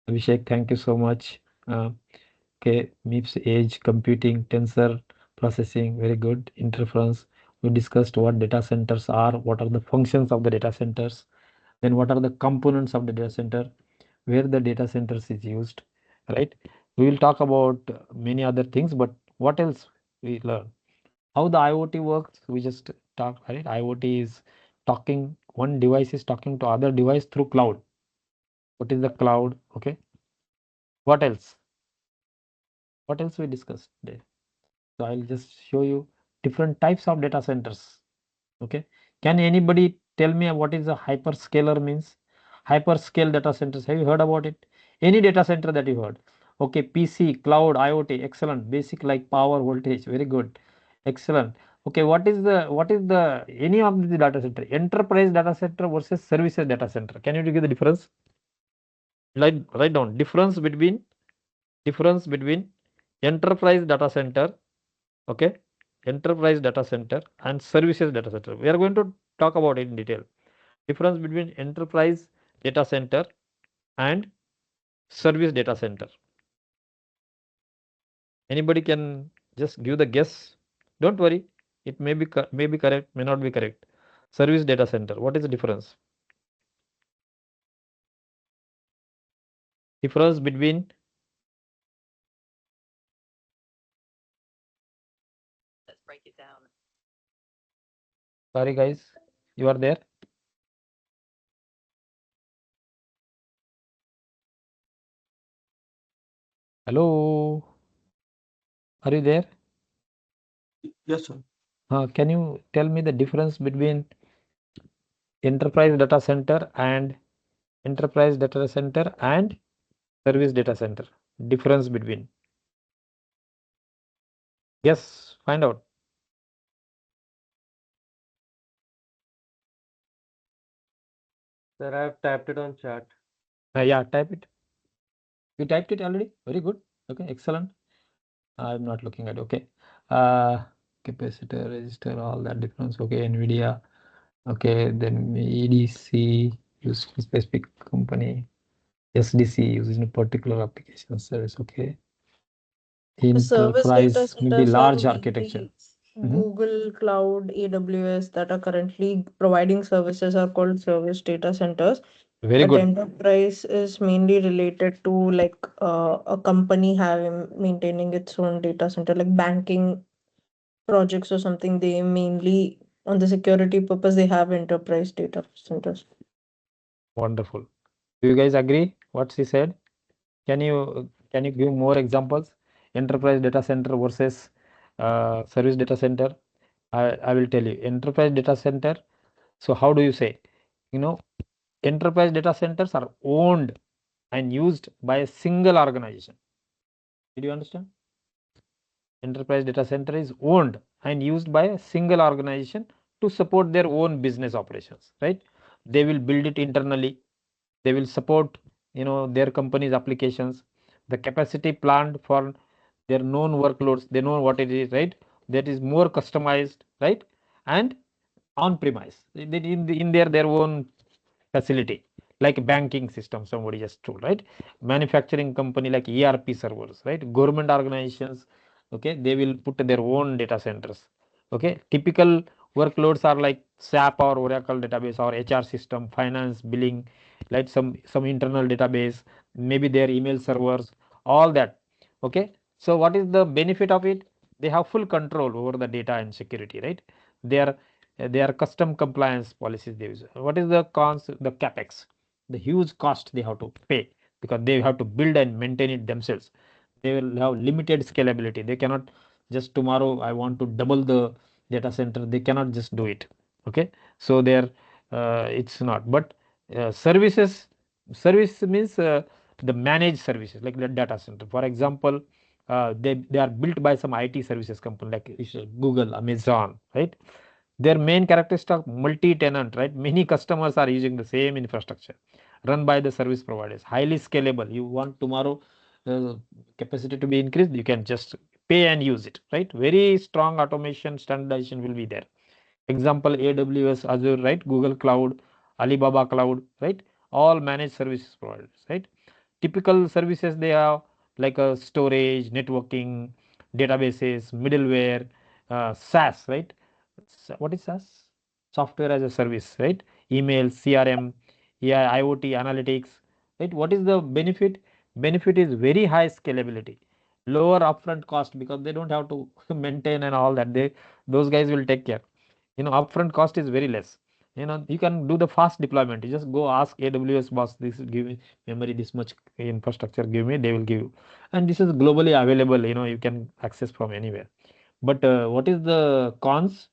Abhishek, thank you so much. Okay, MIPS edge computing, tensor processing, very good. Interference. We discussed what data centers are, what are the functions of the data centers, then what are the components of the data center, where the data centers is used, right? We will talk about many other things, but what else we learn? How the IoT works, we just talk, right? IoT is talking, one device is talking to other device through cloud. What is the cloud? Okay. What else? What else we discussed today? So I'll just show you different types of data centers. Okay. Can anybody tell me what is a hyperscaler means? Hyperscale data centers. Have you heard about it? Any data center that you heard. Okay, PC, cloud, IoT, excellent. Basic like power, voltage, very good, excellent. Okay, what is the any of the data center? Enterprise data center versus services data center. Can you give the difference? Write down difference between enterprise data center, okay, enterprise data center and services data center. We are going to talk about it in detail. Difference between enterprise data center and service data center. Anybody can just give the guess. Don't worry, it may be correct, may not be correct. Service data center, what is the difference? Difference between Let's break it down. sorry guys, you are there? Hello, are you there? Yes, sir. Can you tell me the difference between enterprise data center and service data center? Difference between. Yes, find out. Sir, I've typed it on chat. Yeah, type it. You typed it already? Very good. Okay, excellent. I'm not looking at it. Okay. Capacitor, resistor, all that difference. Okay, NVIDIA. Okay, then EDC used for specific company. SDC used in a particular application service. Okay. The service data Enterprise, maybe centers are large architecture. mainly Google Cloud, AWS that are currently providing services are called service data centers. Very But good. enterprise is mainly related to like a company having maintaining its own data center, like banking projects or something. They mainly on the security purpose they have enterprise data centers. Wonderful. Do you guys agree what she said? Can you give more examples? Enterprise data center versus service data center. I will tell you. Enterprise data center. So how do you say? You know, enterprise data centers are owned and used by a single organization. Did you understand? Enterprise data center is owned and used by a single organization to support their own business operations, right? They will build it internally. They will support, their company's applications. The capacity planned for their known workloads, they know what it is, right? That is more customized, right? And on premise, in their own facility, like banking system, somebody just told, right? Manufacturing company like ERP servers, right? Government organizations, okay, they will put their own data centers. Okay, typical workloads are like SAP or Oracle database or HR system, finance, billing, like some internal database, maybe their email servers, all that. Okay, so what is the benefit of it? They have full control over the data and security, right? They are custom compliance policies they use. What is the cons? The capex, the huge cost they have to pay because they have to build and maintain it themselves. They will have limited scalability. They cannot just tomorrow I want to double the data center. They cannot just do it. Okay, so there it's not. But service means the managed services like the data center. For example, they are built by some IT services company like Google, Amazon, right? Their main characteristic multi-tenant, right? Many customers are using the same infrastructure run by the service providers. Highly scalable. You want tomorrow capacity to be increased, you can just pay and use it, right? Very strong automation standardization will be there. Example, AWS, Azure, right? Google Cloud, Alibaba Cloud, right? All managed services providers, right? Typical services they have like a storage, networking, databases, middleware, SaaS, right? What is SaaS? Software as a service, right? Email, CRM, yeah, IoT, analytics, right? What is the benefit? Benefit is very high scalability, lower upfront cost because they don't have to maintain and all that. Those guys will take care. Upfront cost is very less. You can do the fast deployment. You just go ask AWS boss, this give me memory, this much infrastructure, give me, they will give you. And this is globally available, you can access from anywhere. But what is the cons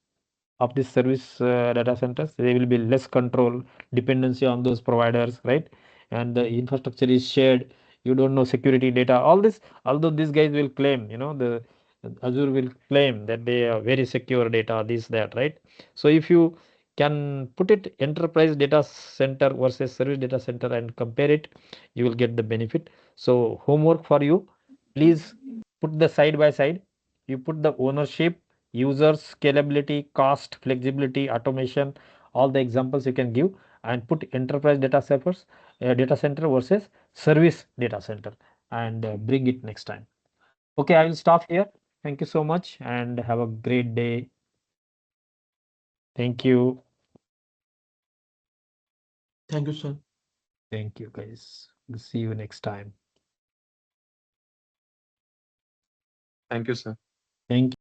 of this service data centers? There will be less control, dependency on those providers, right? And the infrastructure is shared. you don't know security data, all this. Although these guys will claim, the Azure will claim that they are very secure data, this, that, right? So if you can put it enterprise data center versus service data center and compare it, you will get the benefit. So homework for you, please put the side by side. You put the ownership, users, scalability, cost, flexibility, automation, all the examples you can give, and put enterprise data center versus service data center, and bring it next time. Okay, I will stop here. Thank you so much and have a great day. Thank you. Thank you, sir. Thank you, guys. We'll see you next time. Thank you, sir. Thank you.